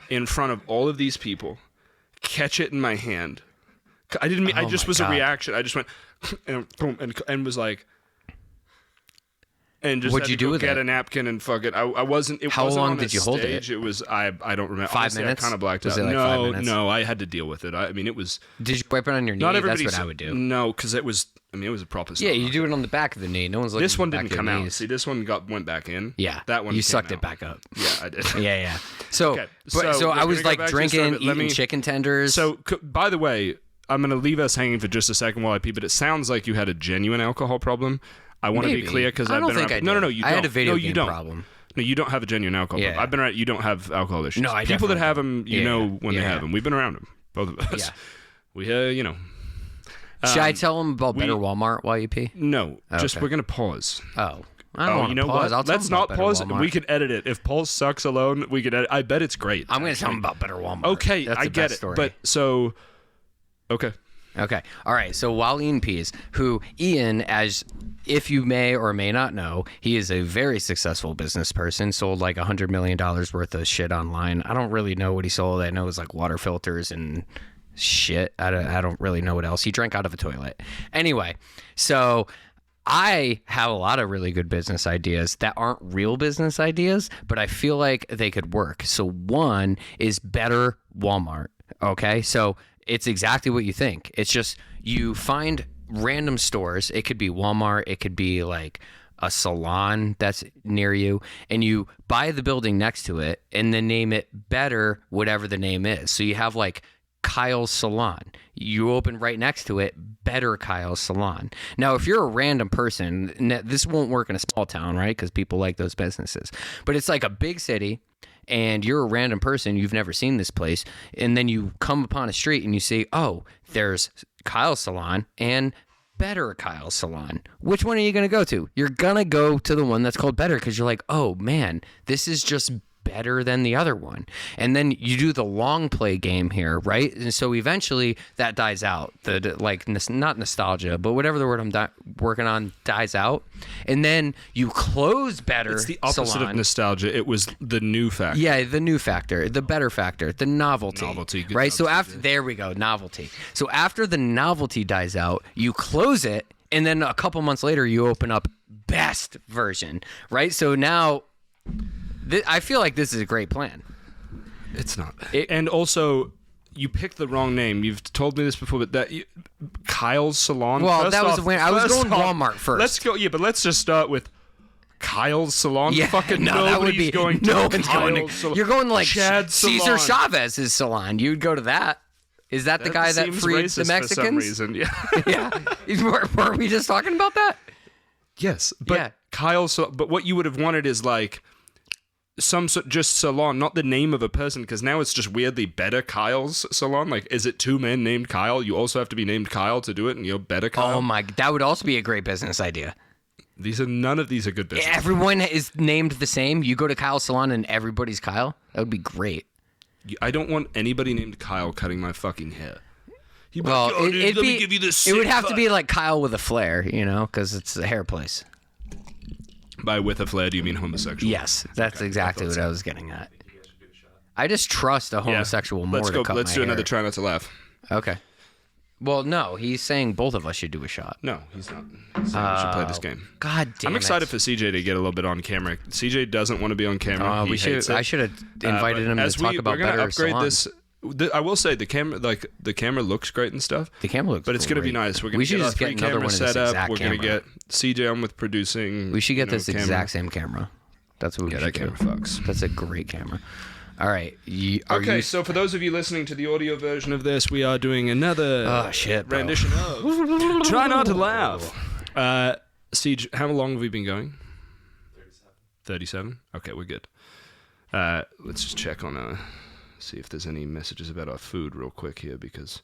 B: in front of all of these people. Catch it in my hand. I didn't mean. I just was a reaction. I just went and boom and was like, and just
A: what'd you do with
B: get
A: it?
B: A napkin and fuck it. I wasn't.
A: How
B: wasn't
A: long
B: on
A: did you hold it?
B: It was. I don't remember.
A: 5
B: Honestly,
A: minutes.
B: I kind of blacked
A: Was
B: out.
A: it like 5 minutes?
B: No. I had to deal with it. I mean, it was.
A: Did you wipe it on your knee?
B: Not everybody.
A: That's what I would do.
B: No, because it was. I mean, it was a proper.
A: Yeah, you do it on the back of the knee. No one's looking.
B: This one
A: at the
B: didn't
A: back
B: come
A: of
B: out.
A: knees.
B: See, this one went back in.
A: Yeah,
B: that one.
A: You sucked
B: out.
A: it back up.
B: Yeah, I did.
A: Yeah. So,
B: okay,
A: so I was like drinking, eating chicken tenders.
B: So, by the way, I'm going to leave us hanging for just a second while I pee, but it sounds like you had a genuine alcohol problem. I want to be clear because I've been around. No, you don't.
A: I had a video
B: game
A: problem.
B: No, you don't have a genuine alcohol problem. I've been around. You don't have alcohol issues.
A: No, I
B: People that
A: definitely
B: have them, you know when they have them. We've been around them, both of us.
A: Yeah.
B: We, you know.
A: Should I tell them about Better Walmart while you pee?
B: No, just we're going to pause.
A: Oh. I don't want to pause.
B: What? Let's not pause. We can edit it. If pause sucks alone, we can edit. I bet it's great.
A: I'm going to tell them about Better Walmart.
B: Okay, I get it. Story. But so, okay.
A: Okay. All right. So while Ian pees, who Ian, as if you may or may not know, he is a very successful business person, sold like $100 million worth of shit online. I don't really know what he sold. I know it was like water filters and shit. I don't really know what else. He drank out of a toilet. Anyway, so I have a lot of really good business ideas that aren't real business ideas, but I feel like they could work. So one is better Walmart. Okay. So it's exactly what you think. It's just you find random stores. It could be Walmart. It could be like a salon that's near you, and you buy the building next to it and then name it Better, whatever the name is. So you have like Kyle's Salon. You open right next to it, Better Kyle's Salon. Now, if you're a random person, this won't work in a small town, right? Because people like those businesses. But it's like a big city, and you're a random person, you've never seen this place, and then you come upon a street and you say, oh, there's Kyle's Salon and Better Kyle's Salon. Which one are you going to go to? You're going to go to the one that's called Better because you're like, oh, man, this is just better than the other one. And then you do the long play game here, right? And so eventually that dies out. The like not nostalgia, but whatever the word I'm working on dies out. And then you close Better.
B: It's the opposite
A: Salon.
B: of nostalgia. It was the new factor.
A: Yeah, the new factor, the better factor, the novelty.
B: Novelty, good
A: right?
B: job,
A: So after
B: CJ.
A: there we go, novelty. So after the novelty dies out, you close it, and then a couple months later you open up best version, right? So now I feel like this is a great plan.
B: It's not. And also, you picked the wrong name. You've told me this before, but Kyle's Salon.
A: Well,
B: first
A: that was
B: off,
A: when I was
B: first
A: going
B: off,
A: Walmart first.
B: Let's go. Yeah, but let's just start with Kyle's Salon.
A: Yeah,
B: Fucking
A: no, that would be
B: going to
A: no one's going
B: Kyle's
A: to.
B: Salon.
A: You're going to like
B: Chad
A: Cesar
B: Salon.
A: Chavez's salon. You'd go to that. Is that the guy that
B: seems
A: freed
B: racist
A: the Mexicans?
B: For some reason. Yeah.
A: Yeah. Were we just talking about that?
B: Yes, but
A: Yeah.
B: Kyle's. But what you would have wanted is like some sort just salon, not the name of a person, because now it's just weirdly Better Kyle's Salon. Like, is it two men named Kyle? You also have to be named Kyle to do it, and you're Better Kyle.
A: Oh my, that would also be a great business idea.
B: None of these are good business.
A: Everyone is named the same. You go to Kyle's Salon and everybody's Kyle. That would be great.
B: I don't want anybody named Kyle cutting my fucking hair.
A: Well,
B: let me give you this.
A: it would have to be like Kyle with a flair, you know, because it's a hair place.
B: By with a flair, do you mean homosexual?
A: Yes, that's exactly what I was getting at. I just trust a homosexual more to cut
B: Let's
A: my
B: do another
A: hair.
B: try not to laugh.
A: Okay. Well, no, he's saying both of us should do a shot.
B: No, he's not. He's saying we should play this game.
A: God damn
B: I'm excited for CJ to get a little bit on camera. CJ doesn't want to be on camera. He hates it.
A: I should have invited him to talk about
B: we're gonna
A: Better
B: upgrade
A: Salon.
B: this. I will say the camera looks great and stuff.
A: The camera looks
B: But it's going to be
A: great.
B: nice. We're going
A: We
B: to
A: should
B: get our
A: just get
B: 3
A: another
B: camera
A: one of this
B: setup.
A: exact
B: We're going to
A: camera.
B: get CJ on with producing.
A: We should get this
B: camera.
A: exact same camera. That's what we should
B: that
A: do.
B: camera fucks.
A: That's a great camera. All right.
B: Okay, so for those of you listening to the audio version of this, we are doing another
A: bro.
B: rendition of Try Not to Laugh. Siege, how long have we been going? 37? Okay, we're good. Let's just check on see if there's any messages about our food real quick here because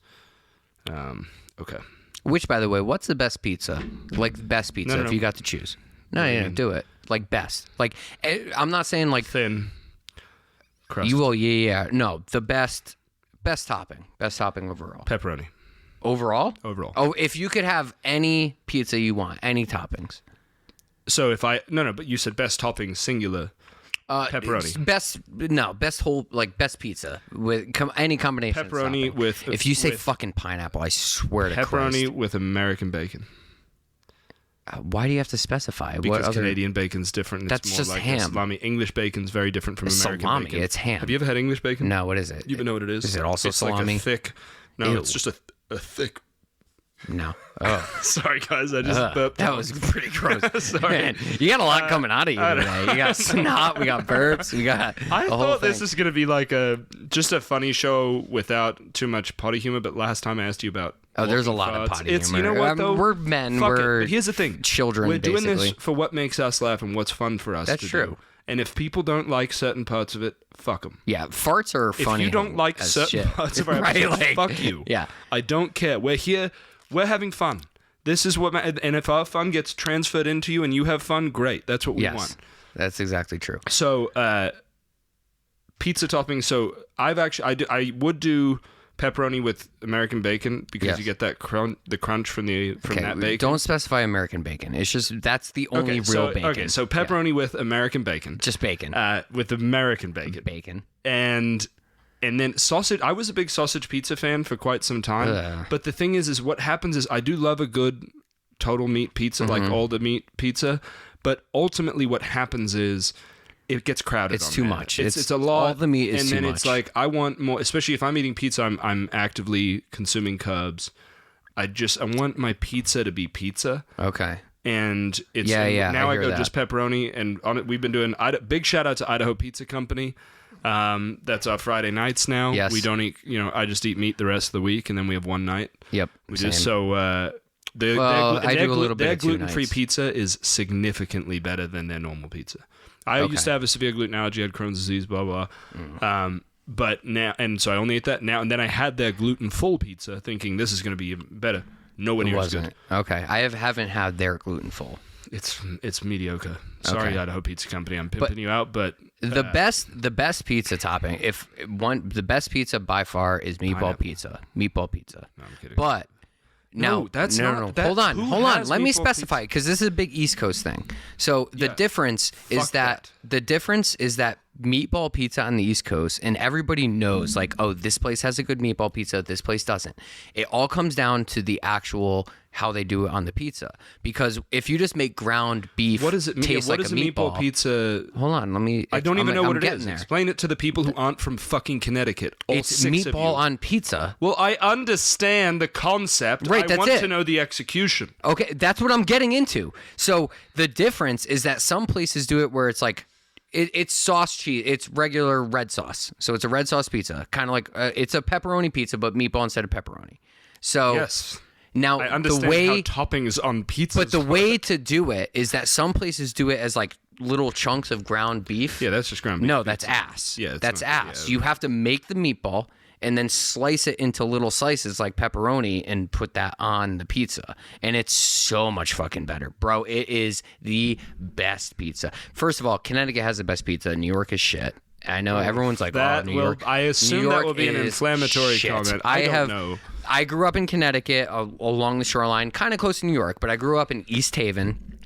B: okay.
A: Which, by the way, what's the best pizza? Like the best pizza
B: No.
A: if you got to choose. No, do it. Like best. Like I'm not saying like
B: Thin crust.
A: you will. Yeah. No, the best topping. Best topping overall.
B: Pepperoni.
A: Overall.
B: Overall.
A: Oh, if you could have any pizza you want, any toppings.
B: So if I but you said best topping singular. Pepperoni.
A: Best whole best pizza with any combination. of
B: Pepperoni
A: topping.
B: with
A: If you say
B: with
A: fucking pineapple, I swear to
B: pepperoni
A: Christ.
B: with American bacon.
A: Why do you have to specify?
B: Because
A: what other?
B: Canadian bacon's different.
A: That's
B: It's more
A: just
B: like
A: ham.
B: salami. English bacon's very different from
A: It's
B: American
A: salami.
B: bacon.
A: It's ham.
B: Have you ever had English bacon?
A: No, what is it?
B: You even know what it is?
A: Is it also
B: it's
A: salami?
B: Like a thick. No,
A: Ew.
B: it's just a thick.
A: No. Oh.
B: Sorry, guys. I just burped.
A: That was pretty gross.
B: Sorry.
A: Man, you got a lot coming out of you today. You got snot, we got burps, we got
B: I
A: the whole
B: thought
A: thing.
B: this was gonna be like just a funny show without too much potty humor. But last time I asked you about.
A: Oh, there's a
B: walking
A: lot of
B: farts,
A: potty
B: it's,
A: humor.
B: You know what though?
A: We're men.
B: Fuck
A: we're
B: it. But here's the thing.
A: children.
B: We're doing
A: basically.
B: this for what makes us laugh and what's fun for us.
A: That's
B: to
A: true.
B: Do. And if people don't like certain parts of it, fuck them.
A: Yeah, farts are funny.
B: If you don't like
A: as
B: certain
A: shit.
B: parts of our
A: right,
B: episodes, fuck you.
A: Yeah.
B: I don't care. We're here. We're having fun. This is what, and if our fun gets transferred into you and you have fun, great. That's what we
A: Yes,
B: want.
A: that's exactly true.
B: So, pizza topping. So I would do pepperoni with American bacon because
A: Yes.
B: you get that the crunch from that bacon.
A: Don't specify American bacon. It's just that's the only real bacon.
B: Okay, so pepperoni with American bacon.
A: Just bacon.
B: With American bacon.
A: Bacon.
B: And then sausage. I was a big sausage pizza fan for quite some time.
A: Ugh.
B: But the thing is what happens is I do love a good total meat pizza, like all the meat pizza. But ultimately, what happens is it gets crowded.
A: It's too much.
B: It's a lot.
A: All the meat is too much.
B: And then it's like, I want more, especially if I'm eating pizza, I'm actively consuming carbs. I want my pizza to be pizza.
A: Okay.
B: And it's now I go just pepperoni, and on it we've been doing big shout out to Idaho Pizza Company. That's our Friday nights now.
A: Yes.
B: We don't eat, I just eat meat the rest of the week, and then we have one night.
A: Yep.
B: We just their gluten-free pizza is significantly better than their normal pizza. I used to have a severe gluten allergy, I had Crohn's disease, blah blah. But now, and so I only ate that now, and then I had their gluten-full pizza, thinking this is going to be better. Nowhere near as good.
A: Okay, I haven't had their gluten-full.
B: It's mediocre. Sorry, Idaho Pizza Company, I'm pimping you out, but
A: the best pizza topping, the best pizza by far is meatball pizza. Meatball pizza.
B: No, I'm kidding.
A: But no. Hold on. Let me specify, because this is a big East Coast thing. So the difference is that meatball pizza on the East Coast, and everybody knows, like, oh, this place has a good meatball pizza, this place doesn't. It all comes down to the actual how they do it on the pizza. Because if you just make ground beef taste like a meatball
B: pizza?
A: Hold on,
B: I don't even know what it is. Explain it to the people who aren't from fucking Connecticut.
A: It's meatball on pizza.
B: Well, I understand the concept.
A: Right,
B: I want to know the execution.
A: Okay, that's what I'm getting into. So the difference is that some places do it where it's like, it's sauce cheese. It's regular red sauce. So it's a red sauce pizza. Kind of like, it's a pepperoni pizza, but meatball instead of pepperoni. So
B: yes.
A: Now,
B: I understand how toppings on pizzas.
A: But the way to do it is that some places do it as like little chunks of ground beef.
B: Yeah, that's just ground beef.
A: No, that's ass.
B: Yeah,
A: that's ass. You have to make the meatball and then slice it into little slices like pepperoni and put that on the pizza. And it's so much fucking better. Bro, it is the best pizza. First of all, Connecticut has the best pizza. New York is shit. I know everyone's like, New York.
B: I assume that will be an inflammatory comment. I don't know.
A: I grew up in Connecticut along the shoreline, kind of close to New York, but I grew up in East Haven,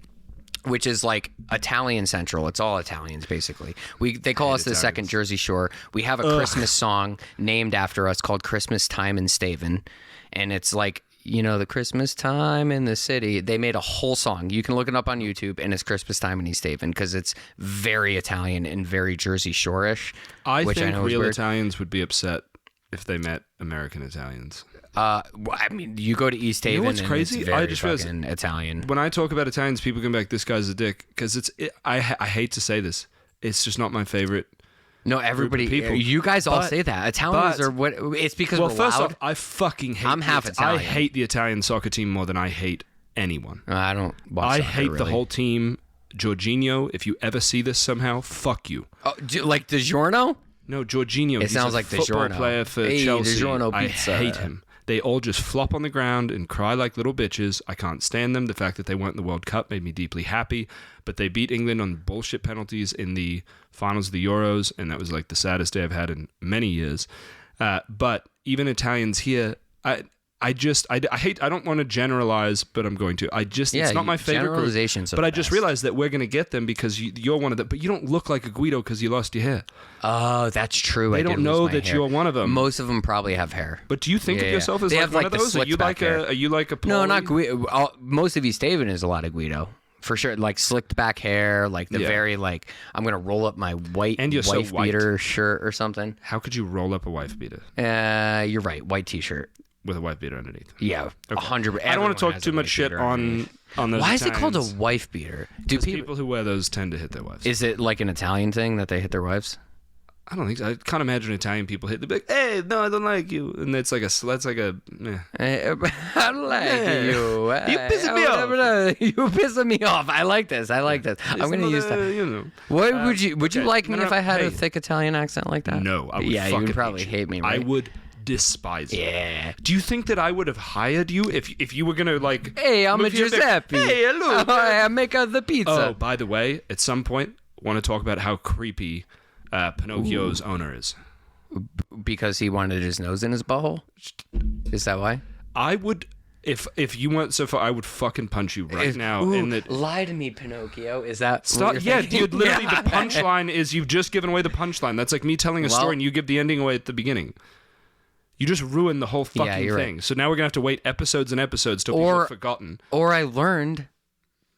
A: which is like Italian Central. It's all Italians, basically. They call us the second Jersey Shore. We have a Christmas song named after us called Christmas Time in Staven. And it's like, the Christmas time in the city. They made a whole song. You can look it up on YouTube, and it's Christmas Time in East Haven because it's very Italian and very Jersey Shore-ish.
B: I think real Italians would be upset if they met American Italians.
A: I mean, you go to East Haven.
B: What's crazy?
A: It's very I just realized Italian.
B: When I talk about Italians, people come back, "This guy's a dick," because I hate to say this, it's just not my favorite.
A: No, everybody. You guys all say that. Italians are what? It's because we're
B: first
A: loud.
B: off, I fucking hate.
A: I'm half Italian.
B: I hate the Italian soccer team more than I hate anyone.
A: I don't. Watch
B: I
A: soccer,
B: hate
A: really.
B: the whole team. Jorginho, if you ever see this somehow, fuck you.
A: Oh, like DiGiorno?
B: No, Jorginho.
A: It sounds like
B: football
A: DiGiorno.
B: player for Chelsea.
A: DiGiorno pizza.
B: I hate him. They all just flop on the ground and cry like little bitches. I can't stand them. The fact that they weren't in the World Cup made me deeply happy. But they beat England on bullshit penalties in the finals of the Euros, and that was like the saddest day I've had in many years. But even Italians here, I don't want to generalize, but I'm going to. It's not my favorite
A: generalizations
B: group. But I just realized that we're going to get them because you're one of them. But you don't look like a Guido because you lost your hair.
A: Oh, that's true.
B: They don't know that you're one of them.
A: Most of them probably have hair.
B: But do you think of yourself as like one of those? Are you like a Paul?
A: No, not Guido. Most of East Haven is a lot of Guido. For sure, like slicked back hair, like the very like I'm gonna roll up my wife beater shirt or something.
B: How could you roll up a wife beater?
A: You're right, white t-shirt
B: with a wife beater underneath.
A: Yeah, 100.
B: I don't want to talk too much shit on those.
A: Why
B: Italians.
A: is it called a wife beater? Do
B: people who wear those tend to hit their wives?
A: Is it like an Italian thing that they hit their wives?
B: I don't think so. I can't imagine Italian people hit the big. Hey, no, I don't like you, and that's like a. I
A: don't like you.
B: You pissing me off.
A: You pissing me off. I like this. I'm gonna use that. What would you like me if I had a thick Italian accent like that?
B: No, I would.
A: Yeah, you would probably hate me. Right?
B: I would despise it.
A: Yeah.
B: Do you think that I would have hired you if you were gonna like?
A: Hey, I'm a Giuseppe.
B: Hey, hello.
A: I make the pizza.
B: Oh, by the way, at some point, want to talk about how creepy Pinocchio's owner is.
A: Because he wanted his nose in his butthole? Is that why?
B: I would, if you went so far, I would fucking punch you right now.
A: Lie to me, Pinocchio. Is that
B: stop? Yeah, dude. Literally, the punchline is you've just given away the punchline. That's like me telling a story and you give the ending away at the beginning. You just ruined the whole fucking thing.
A: Right.
B: So now we're going to have to wait episodes and episodes till people have forgotten.
A: Or I learned,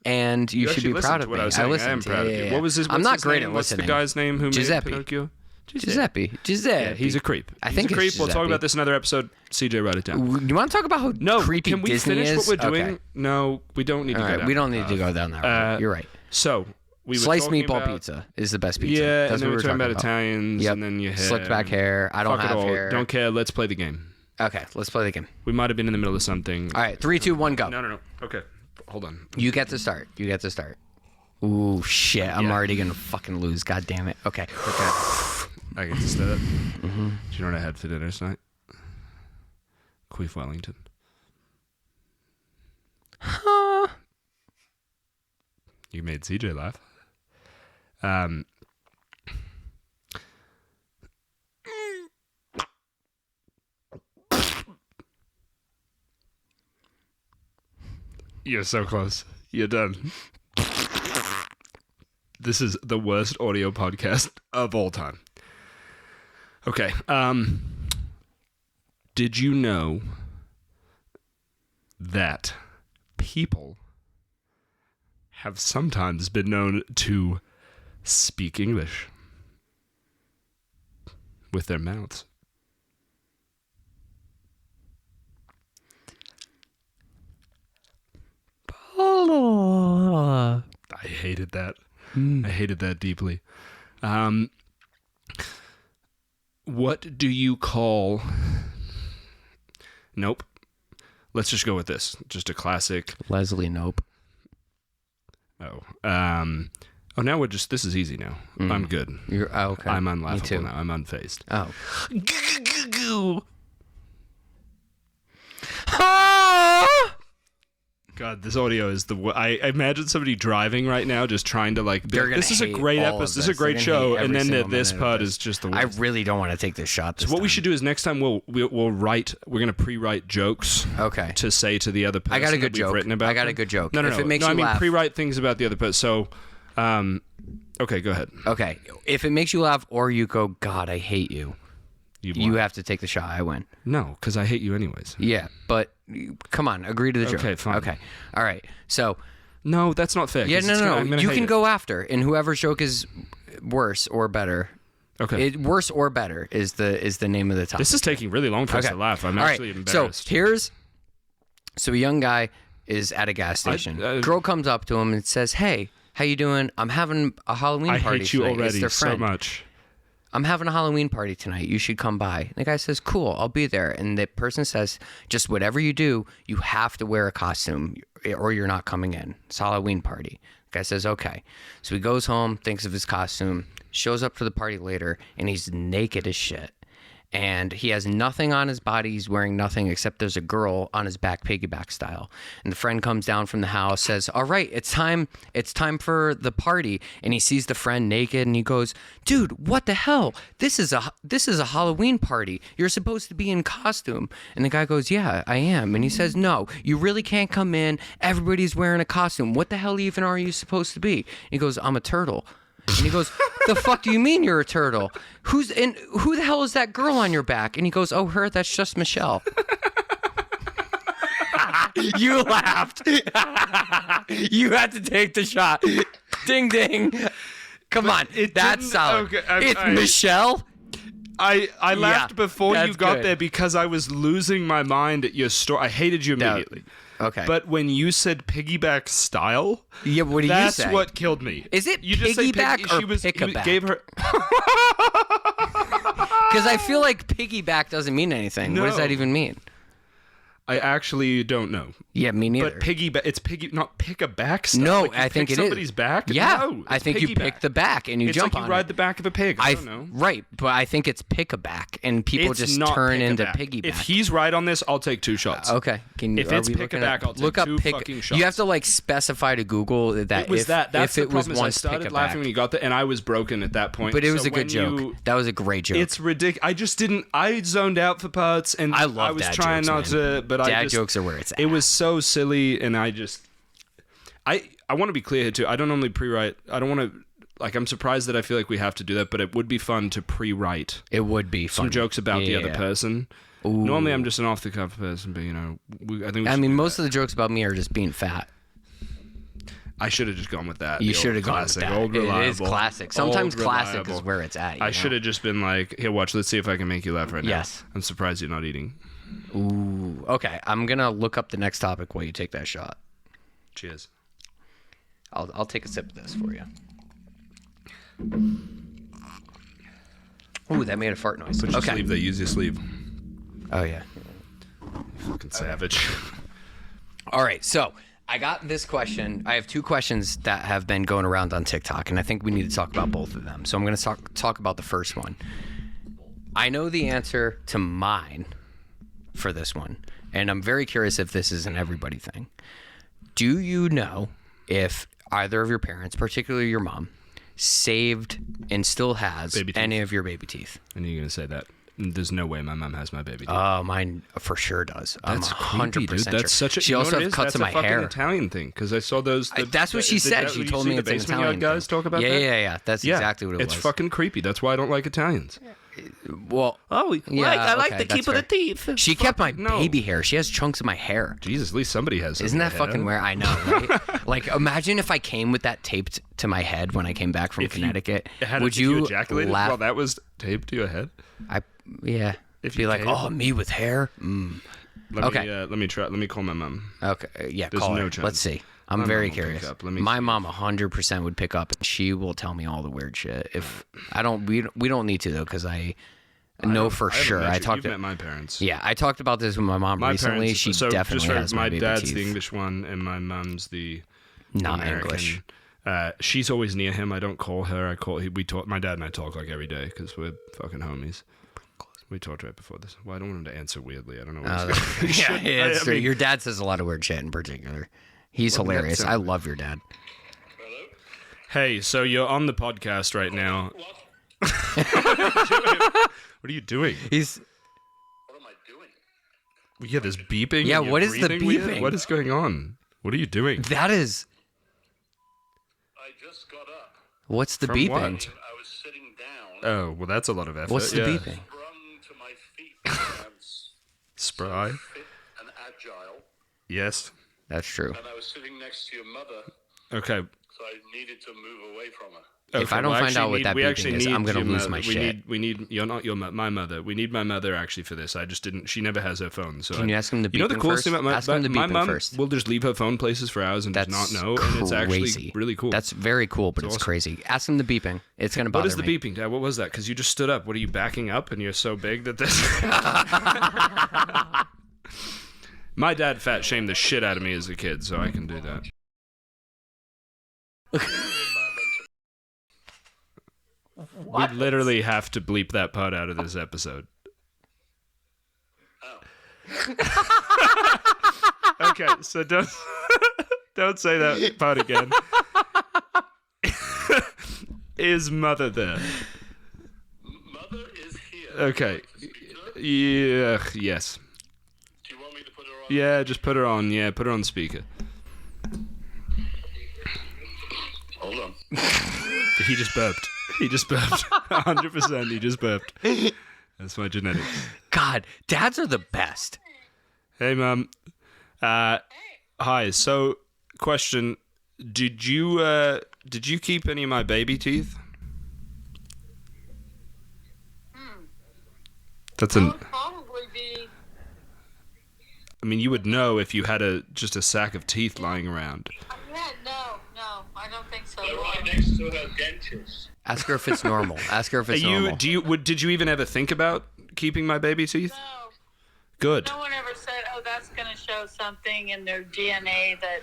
A: and you should be proud of me. I listened.
B: I am proud of you. What was his
A: I'm not great
B: name?
A: at
B: What's
A: listening.
B: the guy's name who
A: Giuseppe.
B: made Pinocchio?
A: Giuseppe.
B: Yeah, he's a creep. He's a creep. We'll talk about this in another episode. CJ, write it down.
A: You want to talk about how creepy
B: can we
A: Disney
B: finish
A: is?
B: what we're doing?
A: Okay.
B: No, we don't need to go down.
A: We don't need to go down that road. You're right.
B: So we were
A: sliced
B: talking
A: meatball
B: about,
A: pizza is the best pizza.
B: Yeah,
A: That's
B: and then
A: what
B: we're talking about
A: about
B: Italians, and then your hair.
A: Slicked back hair. I don't have hair.
B: Don't care. Let's play the game.
A: Okay, let's play the game.
B: We might have been in the middle of something.
A: All right, 3, 2, 1, go.
B: No. Okay, hold on.
A: You get to start. Ooh, shit. I'm already going to fucking lose. God damn it. Okay.
B: I get to start. Mm-hmm. Do you know what I had for dinner tonight? Queef Wellington.
A: Huh.
B: You made CJ laugh. You're so close. You're done. This is the worst audio podcast of all time. Okay. Did you know that people have sometimes been known to speak English with their mouths? I hated that. I hated that deeply. What do you call... Nope. Let's just go with this. Just a classic.
A: Leslie, nope.
B: Oh. Now we're just... This is easy now. I'm good.
A: Okay.
B: I'm unlaughable now. I'm unfazed.
A: Oh.
B: God, this audio is the... I imagine somebody driving right now just trying to this is a great episode. This is a great show. And then this part is just the worst.
A: I really don't want to take this shot this
B: So what we
A: time.
B: should do is next time we'll write... We're going to pre-write jokes.
A: Okay.
B: To say to the other person.
A: I got a good
B: that we've
A: joke.
B: Written about
A: I got
B: them.
A: a good joke.
B: No.
A: If it makes you
B: I mean
A: laugh.
B: pre-write things about the other person. So, okay, go ahead.
A: Okay. If it makes you laugh or you go, God, I hate you. You have to take the shot. I win.
B: No, because I hate you anyways.
A: Yeah, but come on, agree to the joke.
B: Okay, fine.
A: Okay, all right. So,
B: no, that's not fair.
A: Yeah, no. You can go after, and whoever's joke is worse or better.
B: Okay.
A: Worse or better is the name of the topic.
B: This is taking really long for us to laugh. I'm actually embarrassed.
A: So a young guy is at a gas station. Girl comes up to him and says, "Hey, how you doing? I'm having a Halloween party.
B: I hate you
A: tonight."
B: already
A: It's their
B: so
A: friend.
B: much.
A: I'm having a Halloween party tonight. You should come by. And the guy says, cool, I'll be there. And the person says, just whatever you do, you have to wear a costume or you're not coming in. It's a Halloween party. The guy says, okay. So he goes home, thinks of his costume, shows up to the party later, and he's naked as shit. And he has nothing on his body. He's wearing nothing except there's a girl on his back, piggyback style. And the friend comes down from the house, says, all right, it's time for the party. And he sees the friend naked and he goes, dude, what the hell? This is a Halloween party. You're supposed to be in costume. And the guy goes, yeah, I am. And he says, no, you really can't come in. Everybody's wearing a costume. What the hell even are you supposed to be? And he goes, I'm a turtle. And he goes, the fuck do you mean you're a turtle? Who the hell is that girl on your back? And he goes, oh, her, that's just Michelle. You laughed. You had to take the shot. Ding, ding. Come on. That's solid. Okay, it's Michelle?
B: I laughed before you got there because I was losing my mind at your story. I hated you immediately.
A: Okay.
B: But when you said piggyback style,
A: yeah, what do you say?
B: That's what killed me.
A: Is it
B: you
A: piggyback or pickaback?
B: Gave her
A: Because I feel like piggyback doesn't mean anything.
B: No.
A: What does that even mean?
B: I actually don't know.
A: Yeah, me neither.
B: But it's not pick a back style.
A: No,
B: like
A: I think it is.
B: Somebody's back?
A: Yeah,
B: no,
A: I think you pick the back and you
B: it's
A: jump
B: like
A: on
B: you ride
A: it.
B: the back of a pig. I don't know.
A: Right, but I think it's pick a back and people
B: It's
A: just
B: not
A: turn
B: pick a
A: into
B: back.
A: piggyback.
B: If he's right on this, I'll take 2 shots.
A: Okay.
B: If it's pick a back, I'll take 2 fucking shots.
A: You have to specify to Google that
B: it was
A: if,
B: that. That's
A: if
B: the
A: it was
B: problem.
A: once
B: I started
A: pick a
B: laughing
A: back.
B: when you got there, and I was broken at that point.
A: But it was a good joke. That was a great joke.
B: It's ridiculous. I just didn't. I zoned out for parts, and
A: I love
B: was
A: dad
B: trying
A: jokes,
B: not
A: man.
B: to. But
A: dad jokes are where it's at.
B: It was so silly, and I want to be clear here too. I don't normally pre-write. I don't want to. I'm surprised that I feel like we have to do that, but it would be fun to pre-write.
A: It would be fun.
B: Some jokes about the other person.
A: Ooh.
B: Normally, I'm just an off-the-cuff person, but,
A: most of the jokes about me are just being fat.
B: I should have just gone with that.
A: You should have gone with that.
B: Old reliable.
A: It is classic. Sometimes classic is where it's at.
B: I should have just been like, here, watch, let's see if I can make you laugh right now.
A: Yes.
B: I'm surprised you're not eating.
A: Ooh. Okay, I'm going to look up the next topic while you take that shot.
B: Cheers.
A: I'll take a sip of this for you. Ooh, that made a fart noise.
B: Put your sleeve there. Use your sleeve.
A: Oh, yeah.
B: Fucking savage.
A: All right, so I got this question. I have two questions that have been going around on TikTok, and I think we need to talk about both of them. So I'm going to talk about the first one. I know the answer to mine for this one, and I'm very curious if this is an everybody thing. Do you know if either of your parents, particularly your mom, saved and still has any of your baby teeth?
B: I knew you were going to say that. There's no way my mom has my baby teeth.
A: Oh, mine for sure does.
B: That's
A: 100%
B: creepy, dude. That's such a.
A: She also has cuts in my hair.
B: That's a fucking Italian thing because I saw those.
A: That's what she said. She told me it's an Italian
B: guys
A: thing.
B: Talk about
A: that.
B: Yeah.
A: Yeah. That's exactly what it was.
B: It's fucking creepy. That's why I don't like Italians.
A: Well,
B: I like the keep of the teeth.
A: She kept my baby hair. She has chunks of my hair.
B: Jesus, at least somebody has.
A: Isn't that fucking weird? I know, right? Like, imagine if I came with that taped to my head when I came back from Connecticut.
B: Would you ejaculated
A: laugh?
B: Well, that was taped to your head.
A: Yeah. If be like, oh, me with hair.
B: Let me call my mom.
A: Okay, yeah,
B: There's
A: call
B: no
A: her.
B: chance.
A: Let's see. I'm very curious. My
B: see.
A: mom 100% would pick up, and she will tell me all the weird shit. If I don't, we don't need to though, because I know for sure.
B: You've met my parents.
A: Yeah, I talked about this with my mom recently.
B: Parents,
A: she definitely
B: just
A: has my baby
B: dad's
A: teeth.
B: the English one, and my mom's the
A: not
B: American.
A: English.
B: She's always near him. I don't call her. My dad and I talk like every day because we're fucking homies. We talked right before this. Well, I don't want him to answer weirdly. I don't know what he's going to
A: Yeah, it's true. Your dad says a lot of weird shit in particular. He's hilarious. I love your dad.
C: Hello?
B: Hey, so you're on the podcast right now. What are you doing?
A: What
C: What am I doing?
B: We hear this beeping.
A: Yeah,
B: and
A: what is the
B: breathing weird?
A: beeping?
B: What is going on? What are you doing?
A: That is.
C: I just got up.
A: What's the
B: From
A: beeping?
B: what?
C: I was sitting down.
B: Oh, well, that's a lot of effort.
A: What's the beeping?
C: Sprung to my feet. I'm
B: Spry.
C: fit and agile.
B: Yes.
A: That's true.
C: And I was sitting next to your mother,
B: okay.
C: so I needed to move away from her.
A: If I don't find out what that beeping is, I'm going to lose my shit.
B: We need. You're not my mother. We need my mother actually for this. I just didn't. She never has her phone. So
A: Can you ask him the beeping
B: You know the coolest
A: first?
B: thing about
A: Ask him the
B: my
A: beeping
B: mom
A: first.
B: will just leave her phone places for hours and
A: That's
B: does not know,
A: crazy.
B: and it's actually really cool.
A: That's very cool, but it's
B: awesome.
A: crazy. Ask him the beeping. It's going to bother me.
B: What is the beeping, Dad? What was that? Because you just stood up. What are you backing up? And you're so big that this. My dad fat shamed the shit out of me as a kid, so I can do that. We literally have to bleep that part out of this episode. Okay, so don't say that part again. Is mother there?
C: Mother is here.
B: Okay. Yeah. Yes.
C: Do you want me to put her on?
B: Yeah, just put her on. Yeah, put her on speaker.
C: Hold on.
B: He just burped. 100%. He just burped. That's my genetics.
A: God, dads are the best.
B: Hey, Mom. Hi. So, question: Did you keep any of my baby teeth? That's an.
D: Would probably be.
B: I mean, you would know if you had just a sack of teeth lying around.
D: Yeah, no, I don't think so.
C: They're right next to her dentures.
A: Ask her if it's normal. Ask her if it's normal.
B: Did you even ever think about keeping my baby teeth?
D: No,
B: Good.
D: no one ever said, "Oh, that's going to show something in their DNA that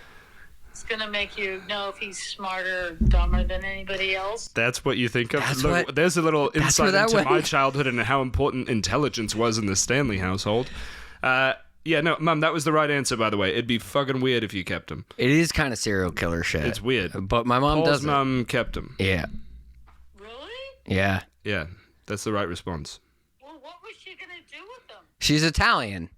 D: it's going to make you know if he's smarter or dumber than anybody else."
B: That's what you think of?
A: That's
B: Look,
A: what-
B: there's a little
A: that's
B: insight
A: where that
B: into
A: went.
B: my childhood and how important intelligence was in the Stanley household. Yeah, no, Mum, that was the right answer, by the way. It'd be fucking weird if you kept them.
A: It is kind of serial killer shit.
B: It's weird.
A: But my mom
B: Paul's
A: doesn't.
B: mum kept them.
A: Yeah.
D: Really?
A: Yeah.
B: Yeah, that's the right response.
D: Well, what was she going to do with them?
A: She's Italian.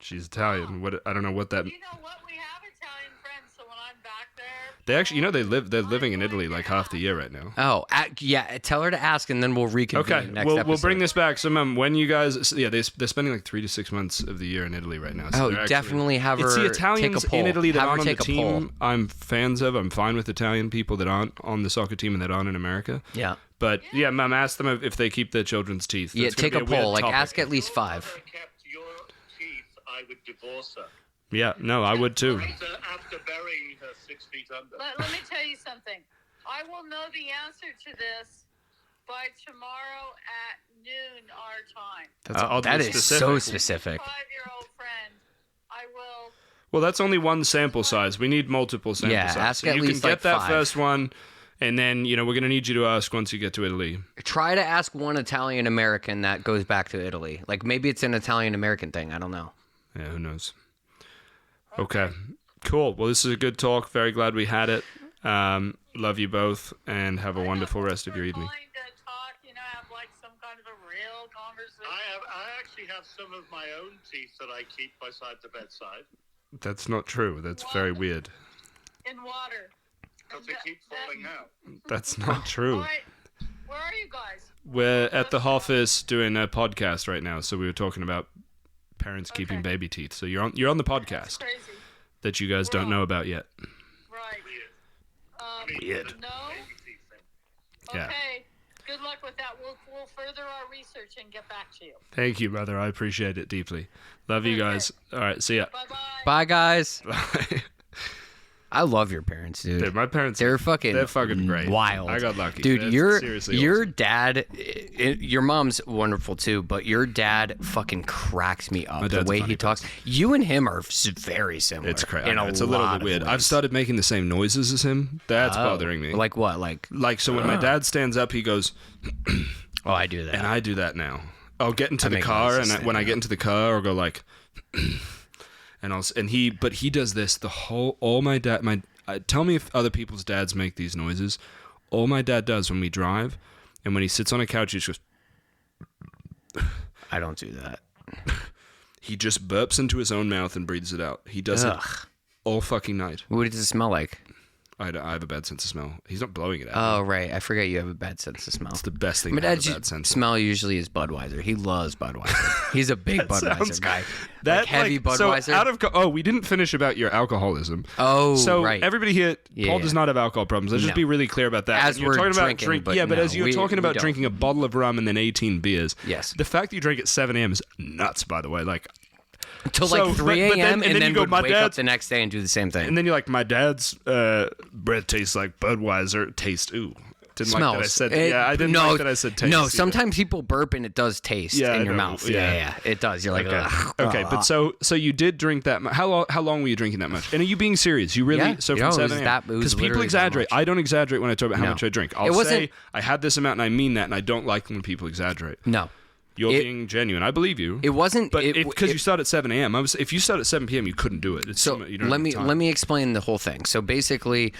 B: She's Italian. What I don't know what that.
D: You know what? We have Italian friends, so when I'm back there,
B: They actually, they're living in Italy like half the year right now.
A: Oh, yeah. Tell her to ask, and then we'll reconvene
B: Okay,
A: next episode.
B: we'll bring this back. So, when you guys, they're spending like 3 to 6 months of the year in Italy right now. So
A: definitely have her.
B: It's the Italians
A: take a poll.
B: in Italy that
A: have
B: aren't on the
A: take a
B: team
A: poll.
B: I'm fans of. I'm fine with Italian people that aren't on the soccer team and that aren't in America.
A: Yeah.
B: But yeah, Mom, ask them if they keep their children's teeth.
A: Yeah,
B: That's gonna
A: take
B: be
A: a poll.
B: weird
A: Like,
B: topic.
A: ask at least 5.
C: If I kept your teeth, I would divorce her.
B: Yeah, no, I would too.
C: After burying her 6 feet under.
D: Let me tell you something. I will know the answer to this by tomorrow at noon our time.
B: That's oddly
A: that is
B: specific.
A: so specific.
D: 5-year-old friend, I will.
B: Well, that's only one sample size. We need multiple sample
A: Yeah,
B: sizes.
A: ask
B: So
A: at
B: you
A: least
B: can get
A: like
B: that
A: 5.
B: first one, and then we're going to need you to ask once you get to Italy.
A: Try to ask one Italian American that goes back to Italy. Like, maybe it's an Italian American thing. I don't know.
B: Yeah, who knows? Okay, cool. Well, this is a good talk. Very glad we had it. Love you both, and have a wonderful rest of your evening.
D: To talk, have like some kind of a real conversation.
C: I actually have some of my own teeth that I keep beside the bedside.
B: That's not true. That's very weird.
D: In water.
C: Because they keep falling out.
B: That's not true.
D: All right. Where are you guys?
B: We're at the office doing a podcast right now, so we were talking about parents keeping baby teeth. So you're on the podcast
D: Crazy.
B: that you guys don't know about yet.
D: Right.
B: Weird.
D: No?
B: Yeah.
D: Okay. Good luck with that. We'll further our research and get back to you.
B: Thank you, brother. I appreciate it deeply. Love you guys. All right, see ya.
D: Bye-bye.
A: Bye, guys.
B: Bye.
A: I love your parents, dude.
B: Dude, my parents,
A: They're fucking
B: great.
A: wild.
B: I got lucky.
A: Dude,
B: That's seriously
A: your
B: awesome.
A: dad, your mom's wonderful too, but your dad fucking cracks me up. The
B: dad's
A: way
B: a funny
A: he talks. You and him are very similar.
B: It's crazy.
A: in
B: It's a little
A: lot
B: bit
A: of
B: weird.
A: ways.
B: I've started making the same noises as him. That's bothering me.
A: Like what? Like,
B: so when my dad stands up, he goes,
A: oh, I do that.
B: and I do that now. I'll get into
A: I
B: the
A: make
B: car,
A: noises
B: and when I get into the car, I'll go like, but he does this tell me if other people's dads make these noises. All my dad does when we drive, and when he sits on a couch, he just goes.
A: I don't do that.
B: He just burps into his own mouth and breathes it out. He does it all fucking night.
A: What does it smell like?
B: I have a bad sense of smell. He's not blowing it out.
A: Oh, right. I forget you have a bad sense of smell.
B: It's the best thing
A: My
B: to have
A: dad's
B: a bad sense of.
A: smell usually is Budweiser. He loves Budweiser. He's a big Budweiser guy.
B: That
A: heavy Budweiser.
B: So we didn't finish about your alcoholism.
A: Oh,
B: so
A: right.
B: everybody here, Paul
A: Yeah.
B: does not have alcohol problems. Let's just
A: No.
B: be really clear about that.
A: As
B: When you're
A: we're
B: talking about
A: drinking, but
B: but
A: no,
B: as you're
A: we
B: talking about
A: don't.
B: drinking a bottle of rum and then 18 beers.
A: Yes.
B: The fact that you drink at 7 a.m. is nuts, by the way. Like,
A: Till
B: So,
A: like
B: but
A: 3
B: then-
A: a.m.
B: and
A: and
B: then
A: then
B: you go,
A: would
B: "My
A: wake up
B: dad's-"
A: the next day and do the same thing.
B: and then you're like, my dad's breath tastes like Budweiser. Taste, ooh. Didn't like that I said. I didn't like that I said taste.
A: No,
B: either.
A: sometimes people burp and it does taste
B: Yeah,
A: in
B: I
A: your
B: know.
A: mouth.
B: Yeah.
A: Yeah, it does. You're like,
B: Okay.
A: ugh.
B: Okay, but so you did drink that much. How long were you drinking that much? And are you being serious? You really?
A: Yeah.
B: So
A: No,
B: from
A: it was
B: 7 a.m.
A: that- it was
B: Because people
A: literally that
B: exaggerate.
A: much.
B: I don't exaggerate when I talk about how
A: No.
B: much I drink.
A: It
B: I'll
A: wasn't-
B: say I had this amount and I mean that, and I don't like when people exaggerate.
A: No.
B: You're
A: It-
B: being genuine. I believe you.
A: It wasn't.
B: But
A: it,
B: because
A: it-
B: you start at 7 a.m., if you start at 7 p.m., you couldn't do it. It's
A: So
B: you don't
A: let
B: have
A: me
B: the time.
A: let me explain the whole thing. So basically,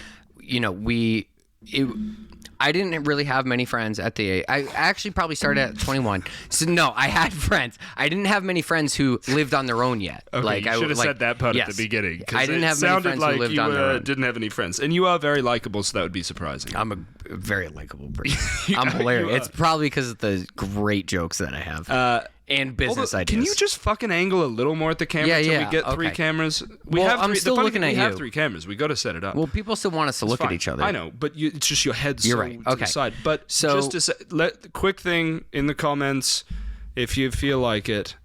A: I didn't really have many friends at the age. I actually probably started at 21. So no, I had friends. I didn't have many friends who lived on their own yet.
B: Okay,
A: like
B: you
A: I
B: should have
A: like,
B: said that part
A: yes.
B: at the beginning. 'Cause
A: I didn't
B: it
A: have many
B: sounded
A: friends
B: like
A: who lived
B: you
A: on their own.
B: didn't have any friends, and you are very likable, so that would be surprising.
A: I'm a very likable person. I'm hilarious. It's probably because of the great jokes that I have and business ideas.
B: Can you just fucking angle a little more at the camera
A: Yeah,
B: till
A: yeah,
B: we get 3
A: okay.
B: cameras? We
A: Well,
B: have
A: I'm
B: three,
A: still
B: the funny
A: looking
B: thing,
A: at
B: we have
A: you.
B: 3 cameras. We got to set it up.
A: Well, people still want us to look at
B: Fine.
A: each other.
B: I know, but it's just your head's
A: You're
B: so
A: right.
B: to
A: Okay.
B: the side. But
A: So-
B: just to say, quick thing in the comments, if you feel like it,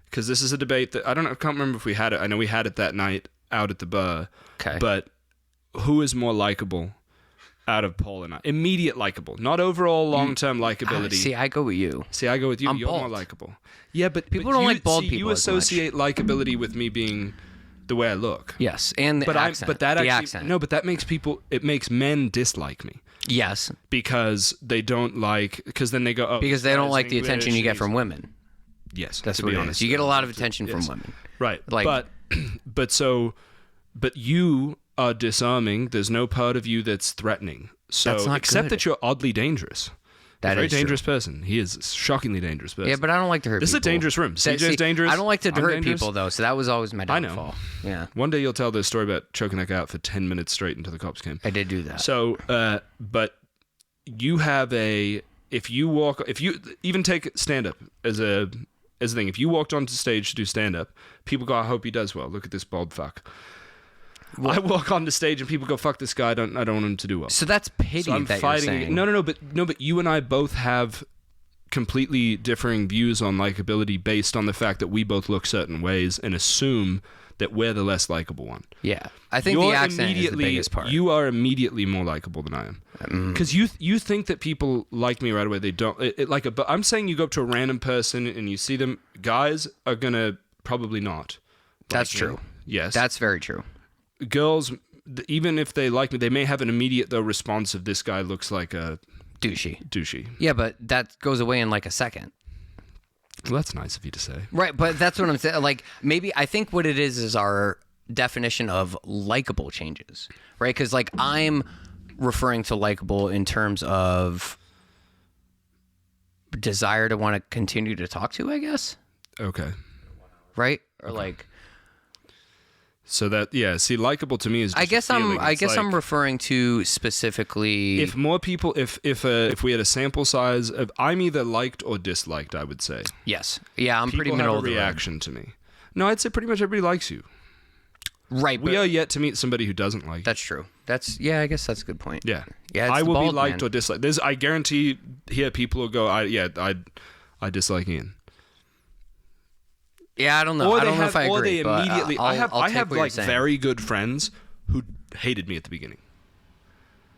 B: because this is a debate that I can't remember if we had it. I know we had it that night out at the bar.
A: Okay.
B: But who is more likable out of Paul and I? Immediate likable, not overall long-term likability.
A: See, I go with you.
B: See, I go with you.
A: I'm
B: You're more
A: bald.
B: likable. Yeah, but
A: People
B: but
A: don't
B: you,
A: like bald
B: see,
A: people
B: You
A: as much.
B: associate likability with me being the way I look.
A: Yes, and the
B: But
A: accent.
B: but that
A: the
B: actually
A: accent.
B: no, but that makes it makes men dislike me
A: Yes,
B: because they don't because then they go, oh,
A: because
B: this
A: they don't
B: guy's
A: like the attention
B: English,
A: you get
B: he's-
A: from women.
B: Yes,
A: That's
B: to
A: what
B: be
A: it
B: honest,
A: is. You get a lot of
B: yes.
A: attention from women.
B: Right.
A: Like-
B: But you are disarming. There's no part of you that's threatening. So
A: That's not
B: except
A: good.
B: that you're oddly dangerous.
A: That
B: very
A: is
B: dangerous
A: true.
B: person. He is a shockingly dangerous person.
A: Yeah, but I don't like to hurt
B: This
A: people.
B: is a dangerous room. CJ's dangerous.
A: I don't like to
B: I'm
A: hurt
B: dangerous.
A: people, though, so that was always my
B: I
A: downfall.
B: know.
A: Yeah.
B: One day you'll tell the story about choking that guy out for 10 minutes straight until the cops came.
A: I did do that.
B: So, but you have if you even take stand-up as a thing, if you walked onto stage to do stand-up, people go, I hope he does well. Look at this bald fuck. I walk on the stage and people go, fuck this guy. I don't want him to do well.
A: So that's pity
B: So I'm
A: that
B: fighting.
A: you're saying.
B: No, but you and I both have completely differing views on likability based on the fact that we both look certain ways and assume that we're the less likable one.
A: Yeah. I think the accent is the biggest part.
B: You are immediately more likable than I am. Because you think that people like me right away. They don't. But I'm saying you go up to a random person and you see them. Guys are going to probably not.
A: That's
B: like
A: true.
B: me. Yes.
A: That's very true.
B: Girls, even if they like me, they may have an immediate, though, response of this guy looks like a
A: douchey. Yeah, but that goes away in like a second.
B: Well, that's nice of you to say.
A: Right, but that's what I'm saying. Like, maybe I think what it is our definition of likable changes, right? Because, like, I'm referring to likable in terms of desire to want to continue to talk to, I guess.
B: Okay.
A: Right? Or like...
B: So that see, likable to me is. Just
A: I guess I'm referring to specifically.
B: If more people, if we had a sample size of, I'm either liked or disliked. I would say.
A: Yes. Yeah, I'm
B: people
A: pretty middle
B: have
A: of
B: a
A: the
B: reaction to me. No, I'd say pretty much everybody likes you.
A: Right.
B: We are yet to meet somebody who doesn't like.
A: That's true. I guess that's a good point.
B: Yeah.
A: Yeah.
B: I will be liked
A: man.
B: or disliked. I guarantee here people will go. I dislike Ian.
A: Yeah, I don't know. I don't know if I agree.
B: Or they immediately. I have
A: like
B: very good friends who hated me at the beginning.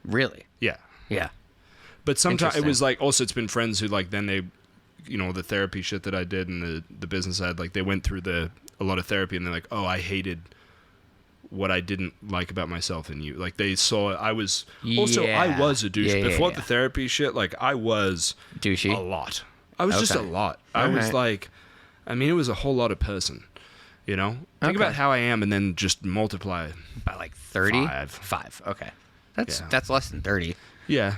A: Really?
B: Yeah.
A: Yeah.
B: But sometimes it was like, also it's been friends who like, then they, the therapy shit that I did and the business I had, like they went through a lot of therapy and they're like, oh, I hated what I didn't like about myself and you. Like they saw I was a douche. Before the therapy shit, like I was
A: douchey
B: a lot. I was just a lot. I was like, it was a whole lot of person, Think about how I am and then just multiply.
A: By like 30?
B: 5.
A: Okay. That's less than 30.
B: Yeah.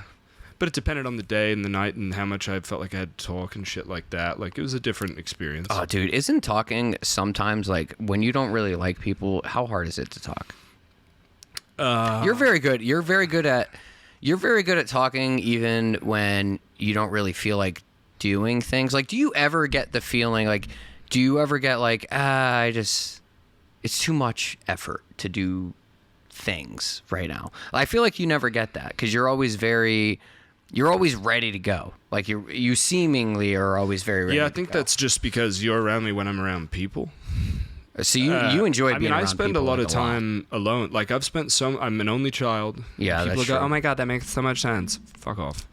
B: But it depended on the day and the night and how much I felt like I had to talk and shit like that. Like, it was a different experience.
A: Oh, dude, isn't talking sometimes, like, when you don't really like people, how hard is it to talk? You're very good. You're very good at talking even when you don't really feel like doing things. Like, do you ever get the feeling, like, it's too much effort to do things right now? I feel like you never get that because you're always ready to go. Like you seemingly are always very ready.
B: Yeah, I think that's just because you're around me when I'm around people.
A: So you enjoy being around people.
B: I spend a lot of time alone. Like I'm an only child.
A: Yeah,
B: people
A: that's
B: go,
A: true.
B: oh my God, that makes so much sense. Fuck off.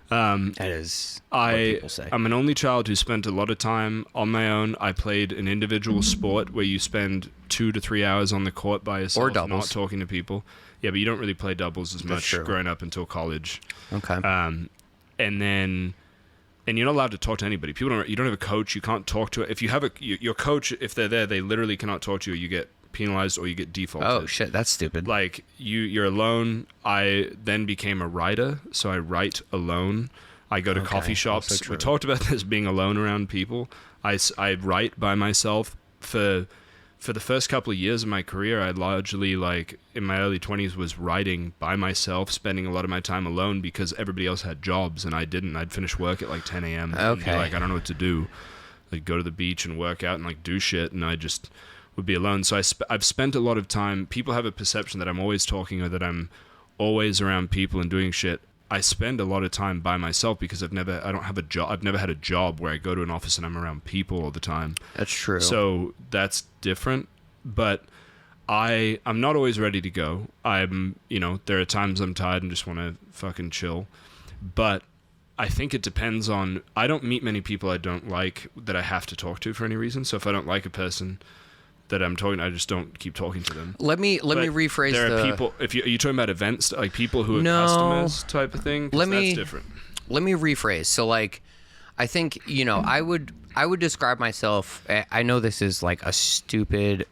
A: That is what people say.
B: I'm an only child who spent a lot of time on my own. I played an individual sport where you spend 2 to 3 hours on the court by yourself,
A: or doubles.
B: not talking to people. Yeah, but you don't really play doubles as much growing up until college.
A: Okay.
B: And you're not allowed to talk to anybody. You don't have a coach. You can't talk to it. If you have your coach, if they're there, they literally cannot talk to you. You get penalized or you get defaulted.
A: Oh shit, that's stupid.
B: Like you're alone. I then became a writer, so I write alone. I go to coffee shops. We talked about this being alone around people. I write by myself for the first couple of years of my career. I largely, like in my early 20s, was writing by myself, spending a lot of my time alone because everybody else had jobs and I didn't. I'd finish work at like 10 a.m. and be like, I don't know what to do. Like go to the beach and work out and like do shit, and I just would be alone. So I've spent a lot of time. People have a perception that I'm always talking or that I'm always around people and doing shit. I spend a lot of time by myself because I don't have a job. I've never had a job where I go to an office and I'm around people all the time.
A: That's true.
B: So that's different, but I'm not always ready to go. There are times I'm tired and just want to fucking chill, but I think it depends on, I don't meet many people I don't like that I have to talk to for any reason. So if I don't like a person that I'm talking, I just don't keep talking to them.
A: Let me rephrase.
B: There are people. Are you talking about events, like people who are customers type of thing? That's different.
A: Let me rephrase. So, like, I think I would I know this is like a stupid,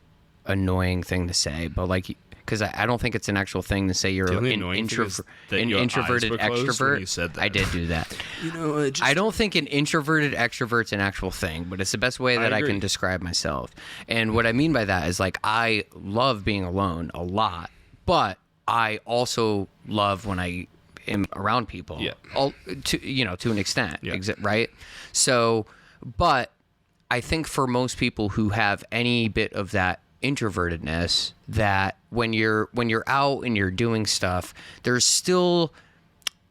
A: annoying thing to say, but like, because I don't think it's an actual thing to say you're an introverted extrovert.
B: You said that.
A: I did do that.
B: You know,
A: I don't think an introverted extrovert's an actual thing, but it's the best way that I can describe myself. And what I mean by that is like I love being alone a lot, but I also love when I am around people.
B: Yeah.
A: To an extent,
B: yeah.
A: Right? So, but I think for most people who have any bit of that introvertedness, that when you're out and you're doing stuff, there's still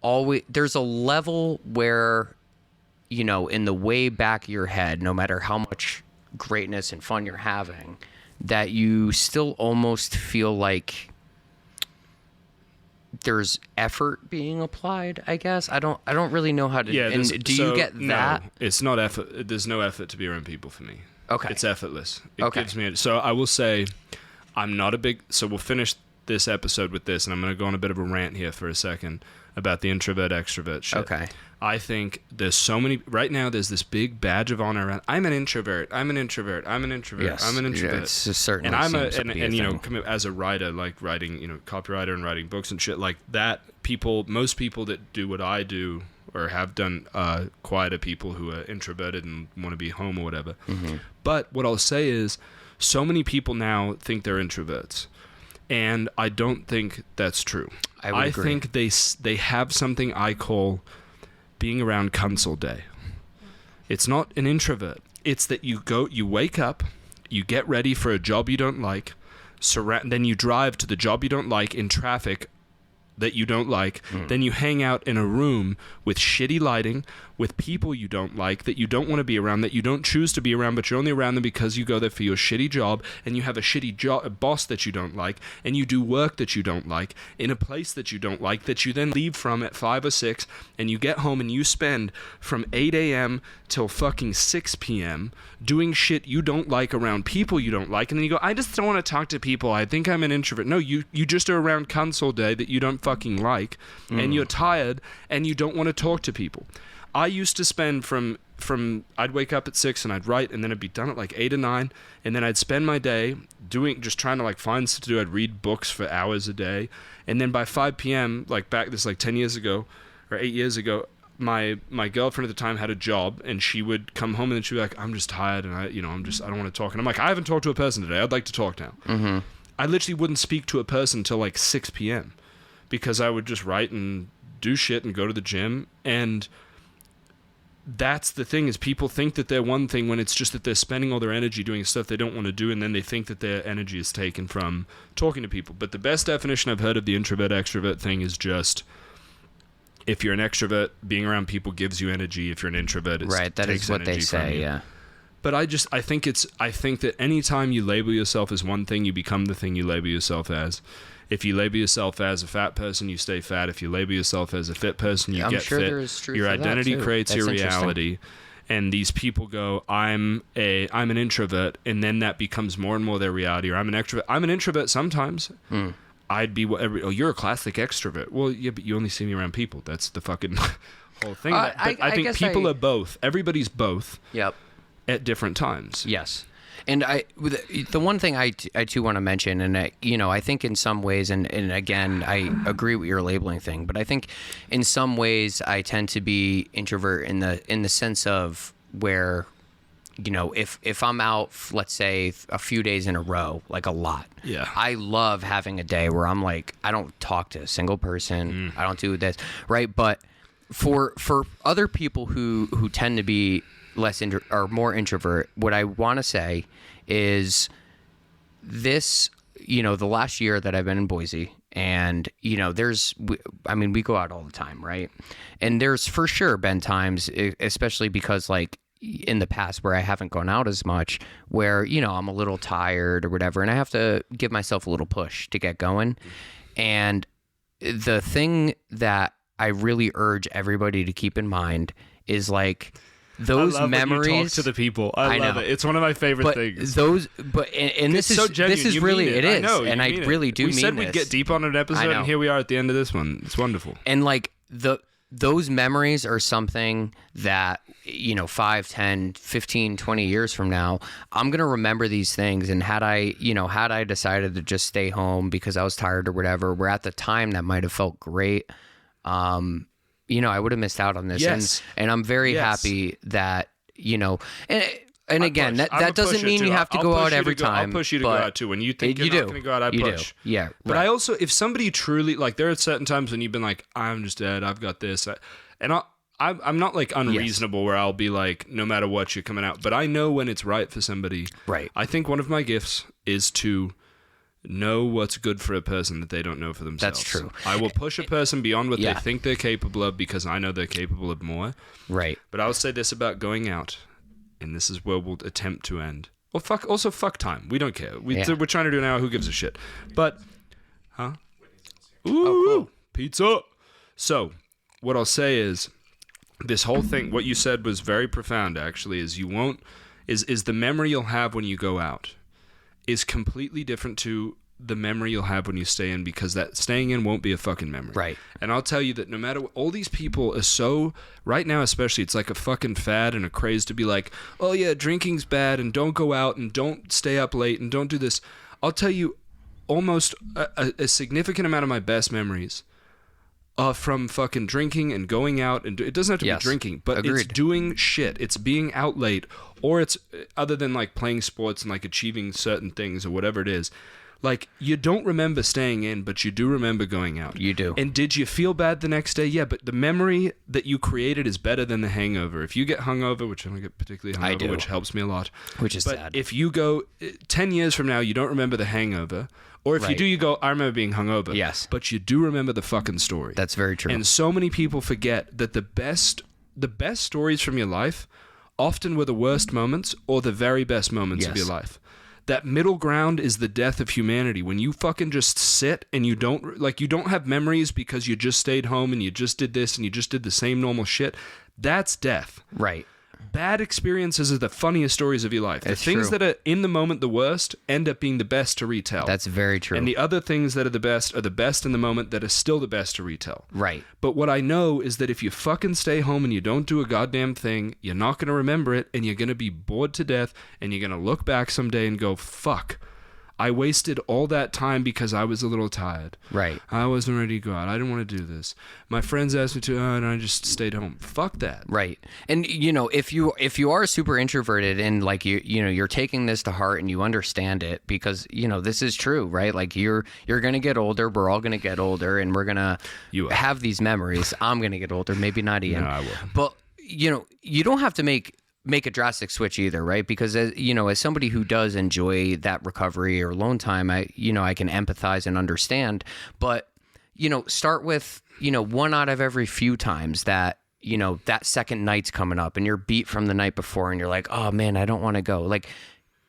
A: always there's a level where, you know, in the way back of your head, no matter how much greatness and fun you're having, that you still almost feel like there's effort being applied, I guess. I don't really know how to.
B: Yeah.
A: You get that?
B: No, it's not effort. There's no effort to be around people for me.
A: Okay.
B: It's effortless. It gives me. So I will say, I'm not a big. So we'll finish this episode with this, and I'm going to go on a bit of a rant here for a second about the introvert extrovert shit.
A: Okay.
B: I think there's so many right now. There's this big badge of honor around. I'm an introvert. I'm an introvert. I'm an introvert.
A: Yes.
B: I'm an introvert.
A: It's certainly.
B: And I'm
A: and
B: you know, as a writer, like writing, you know, copywriter and writing books and shit like that. Most people that do what I do or have done, quieter people who are introverted and want to be home or whatever.
A: Mm-hmm.
B: But what I'll say is, so many people now think they're introverts, and I don't think that's true.
A: I agree.
B: think they have something I call being around cunts all day. It's not an introvert. It's that you wake up, you get ready for a job you don't like, then you drive to the job you don't like in traffic that you don't like, then you hang out in a room with shitty lighting, with people you don't like, that you don't want to be around, that you don't choose to be around, but you're only around them because you go there for your shitty job, and you have a shitty boss that you don't like, and you do work that you don't like, in a place that you don't like, that you then leave from at 5 or 6, and you get home and you spend from 8 a.m. till fucking 6 p.m. doing shit you don't like around people you don't like, and then you go, I just don't want to talk to people, I think I'm an introvert. No, you just are around cunts all day that you don't fucking like, and you're tired, and you don't want to talk to people. I used to spend from I'd wake up at 6 and I'd write, and then I'd be done at like 8 or 9, and then I'd spend my day just trying to like find stuff to do. I'd read books for hours a day, and then by 5 p.m. like back this like 10 years ago or 8 years ago, my girlfriend at the time had a job, and she would come home and then she'd be like, I'm just tired, and I don't want to talk, and I'm like, I haven't talked to a person today, I'd like to talk now.
A: Mm-hmm.
B: I literally wouldn't speak to a person till like 6 p.m. because I would just write and do shit and go to the gym. And that's the thing, is people think that they're one thing when it's just that they're spending all their energy doing stuff they don't want to do, and then they think that their energy is taken from talking to people. But the best definition I've heard of the introvert extrovert thing is just, if you're an extrovert, being around people gives you energy. If you're an introvert, it
A: right, that is what they say. Yeah.
B: But I think that anytime you label yourself as one thing, you become the thing you label yourself as. If you label yourself as a fat person, you stay fat. If you label yourself as a fit person, you get fit. Your identity creates your reality. And these people go, I'm an introvert, and then that becomes more and more their reality. Or I'm an extrovert. I'm an introvert sometimes. I'd be whatever. Oh, you're a classic extrovert. Well, yeah, but you only see me around people. That's the fucking whole thing. But I think people are both. Everybody's both.
A: Yep.
B: At different times.
A: Yes. And the one thing I too want to mention, and I think in some ways, and again, I agree with your labeling thing, but I think in some ways I tend to be introvert in the sense of where, if I'm out, let's say a few days in a row, like a lot.
B: Yeah.
A: I love having a day where I'm like, I don't talk to a single person. I don't do this, right? But for other people who tend to be less or more introvert, what I want to say is this, the last year that I've been in Boise, and we go out all the time, right? And there's for sure been times, especially because like in the past where I haven't gone out as much, where I'm a little tired or whatever, and I have to give myself a little push to get going. And the thing that I really urge everybody to keep in mind is like those
B: I love
A: memories.
B: When you talk to the people. I love it. It's one of my favorite things.
A: And this is so genuine. This is really it is, and I really do mean this.
B: We said we'd get deep on an episode, and here we are at the end of this one. It's wonderful.
A: And like those memories are something that, 5, 10, 15, 20 years from now, I'm going to remember these things. And had I decided to just stay home because I was tired or whatever, where at the time that might have felt great, I would have missed out on this.
B: Yes.
A: And I'm very happy that, and again, that doesn't mean you have to go out every time.
B: I'll push you to go out too. When you think you're not going to go out, I push.
A: Yeah.
B: But I also, if somebody truly, like, there are certain times when you've been like, I'm just dead, I've got this. I'm not like unreasonable where I'll be like, no matter what, you're coming out. But I know when it's right for somebody.
A: Right.
B: I think one of my gifts is to know what's good for a person that they don't know for themselves.
A: That's true.
B: I will push a person beyond what they think they're capable of because I know they're capable of more.
A: Right.
B: But I'll say this about going out. And this is where we'll attempt to end. Well, fuck time. We don't care. We're trying to do an hour. Who gives a shit? But, Ooh,
A: cool.
B: Pizza. So, what I'll say is, this whole thing, what you said was very profound, actually, is the memory you'll have when you go out is completely different to the memory you'll have when you stay in, because that staying in won't be a fucking memory.
A: Right.
B: And I'll tell you that no matter what, all these people are so, right now especially, it's like a fucking fad and a craze to be like, oh yeah, drinking's bad and don't go out and don't stay up late and don't do this. I'll tell you, almost a significant amount of my best memories are from fucking drinking and going out, and it doesn't have to be drinking, but
A: Agreed.
B: it's doing shit. It's being out late, or it's other than like playing sports and like achieving certain things or whatever it is. Like, you don't remember staying in, but you do remember going out.
A: You do.
B: And did you feel bad the next day? Yeah, but the memory that you created is better than the hangover. If you get hungover, which I don't get particularly hungover,
A: I do.
B: which helps me a lot.
A: Which is
B: but
A: sad.
B: if you go 10 years from now, you don't remember the hangover. Or if you do, you go, I remember being hungover.
A: Yes.
B: But you do remember the fucking story.
A: That's very true.
B: And so many people forget that the best stories from your life often were the worst moments or the very best moments of your life. That middle ground is the death of humanity. When you fucking just sit and you don't have memories because you just stayed home and you just did this and you just did the same normal shit, that's death.
A: Right.
B: Bad experiences are the funniest stories of your life. The
A: It's
B: things
A: true.
B: that are in the moment the worst end up being the best to retell.
A: That's very true.
B: And the other things that are the best in the moment that are still the best to retell.
A: Right.
B: But what I know is that if you fucking stay home and you don't do a goddamn thing, you're not going to remember it, and you're going to be bored to death, and you're going to look back someday and go, fuck, I wasted all that time because I was a little tired.
A: Right.
B: I wasn't ready to go out. I didn't want to do this. My friends asked me to, and I just stayed home. Fuck that.
A: Right. And if you are super introverted and like you're taking this to heart and you understand it, because this is true, right? Like you're going to get older, we're all going to get older, and we're going to have these memories. I'm going to get older, maybe not Ian.
B: No, I will.
A: But you don't have to make a drastic switch either, right? Because as somebody who does enjoy that recovery or alone time, I can empathize and understand. But start with one out of every few times that that second night's coming up and you're beat from the night before and you're like, oh man, I don't want to go. Like,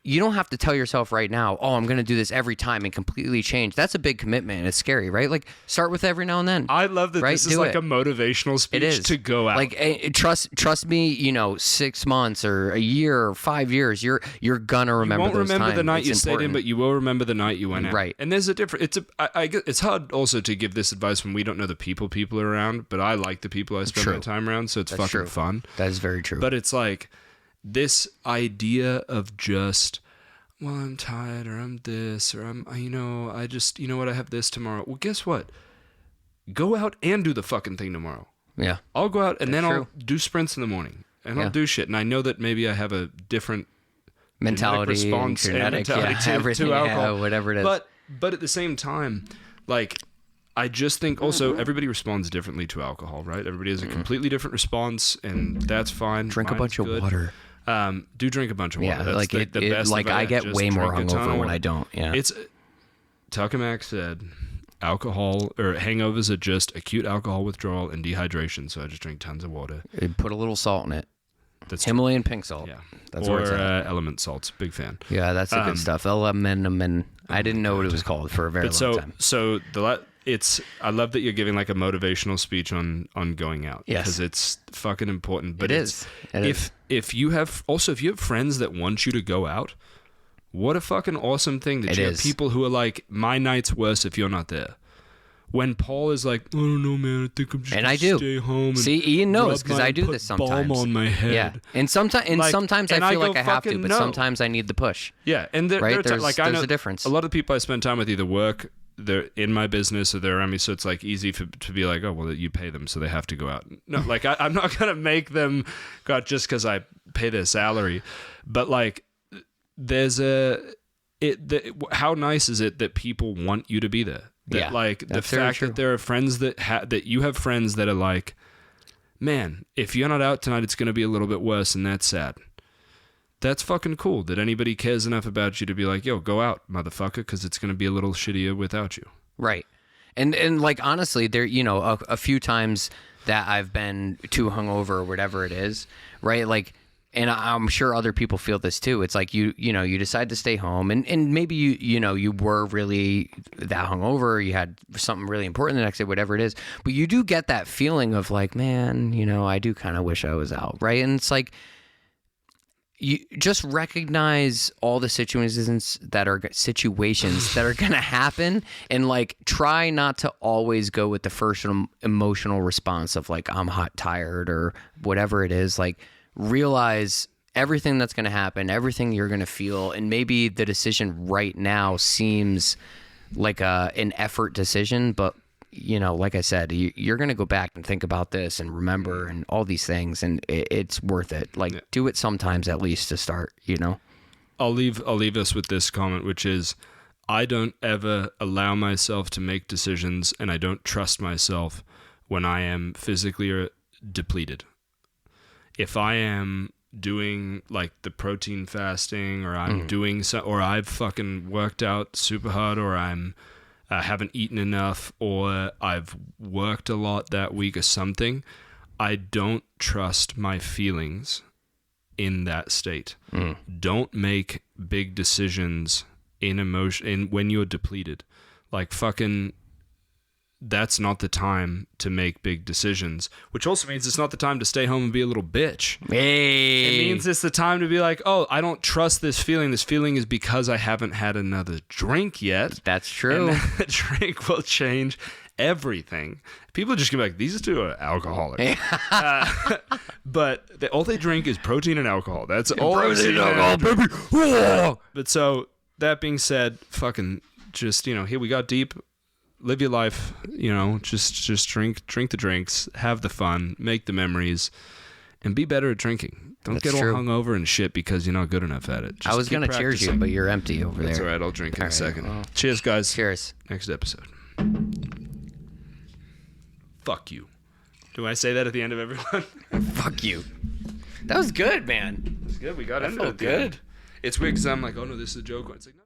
A: you don't have to tell yourself right now, oh, I'm going to do this every time and completely change. That's a big commitment and it's scary, right? Like, start with every now and then.
B: I love that this is like a motivational speech to go out.
A: Like, trust me, 6 months or a year or 5 years, you're going to remember those times.
B: You won't remember the night
A: It's
B: you stayed in, but you will remember the night you went out.
A: Right.
B: And there's a difference. It's hard also to give this advice when we don't know the people are around, but I like the people I spend my time around, so it's fucking fun.
A: That is very true.
B: But it's like this idea of just, well, I'm tired, or I'm this, or I just, I have this tomorrow. Well, guess what? Go out and do the fucking thing tomorrow.
A: Yeah.
B: I'll go out and then
A: true.
B: I'll do sprints in the morning, and I'll do shit. And I know that maybe I have a different
A: mentality,
B: response
A: genetic,
B: to alcohol,
A: whatever it is.
B: But at the same time, like, I just think also everybody responds differently to alcohol, right? Everybody has a completely different response, and that's fine.
A: Drink a bunch of water.
B: Do drink a bunch of water.
A: Yeah,
B: That's
A: like
B: the best.
A: Like I get way more hungover when I don't. Yeah,
B: it's Tucker Max said, alcohol or hangovers are just acute alcohol withdrawal and dehydration. So I just drink tons of water.
A: Put a little salt in it.
B: That's
A: Himalayan pink salt.
B: Yeah,
A: that's
B: or
A: where it's at.
B: element salts. Big fan.
A: Yeah, that's the good stuff. Elementum. I didn't know what it was called for a very long time.
B: So I love that you're giving like a motivational speech on going out.
A: Yes.
B: Because it's fucking important. But
A: It is.
B: If you have friends that want you to go out, what a fucking awesome thing that
A: It
B: you have
A: is.
B: people who are like, my night's worse if you're not there. When Paul is like, I don't know, man, I think I'm just gonna stay home. And
A: see, Ian knows because I do this sometimes.
B: Balm on my head.
A: Yeah, and sometimes I feel like I have to, but sometimes I need the push.
B: Yeah, and there's
A: a difference.
B: A lot of people I spend time with either work, they're in my business, or they're around me, so it's like easy to be like, oh, well, you pay them, so they have to go out. No, like I'm not gonna make them go out just because I pay their salary, but like there's how nice is it that people want you to be there? That, like the fact that there are friends that you have friends that are like, man, if you're not out tonight, it's going to be a little bit worse, and that's sad. That's fucking cool that anybody cares enough about you to be like, yo, go out, motherfucker, because it's going to be a little shittier without you.
A: Right. And like, honestly, there, a few times that I've been too hungover or whatever it is, right? Like, and I'm sure other people feel this too. It's like you decide to stay home, and maybe you were really that hungover, you had something really important the next day, whatever it is. But you do get that feeling of like, man, I do kind of wish I was out, right? And it's like you just recognize all the situations that are going to happen, and like try not to always go with the first emotional response of like I'm hot, tired, or whatever it is. Like, realize everything that's going to happen, everything you're going to feel, and maybe the decision right now seems like an effort decision, but like I said, you're going to go back and think about this and remember and all these things, and it's worth it. Like, do it sometimes at least to start.
B: I'll leave us with this comment, which is, I don't ever allow myself to make decisions, and I don't trust myself when I am physically depleted. If I am doing like the protein fasting, or I'm doing or I've fucking worked out super hard, or I'm haven't eaten enough, or I've worked a lot that week or something, I don't trust my feelings in that state. Don't make big decisions in emotion when you're depleted. Like, fucking, that's not the time to make big decisions, which also means it's not the time to stay home and be a little bitch.
A: Hey.
B: It means it's the time to be like, oh, I don't trust this feeling. This feeling is because I haven't had another drink yet.
A: That's true.
B: And that drink will change everything. People are just gonna be like, these two are alcoholics. But all they drink is protein and alcohol. That's all.
A: Protein and alcohol, baby.
B: But so, that being said, fucking just, here we got deep. Live your life, just drink the drinks, have the fun, make the memories, and be better at drinking. Don't get all hungover and shit because you're not good enough at it. Just
A: I was going to cheers you, but you're empty over there.
B: That's all right. I'll drink in a second. Well, cheers, guys.
A: Cheers.
B: Next episode. Fuck you. Do I say that at the end of everyone?
A: Fuck you. That was good, man.
B: That was good. We got into it.
A: Good.
B: It's weird because I'm like, oh no, this is a joke. It's like, no.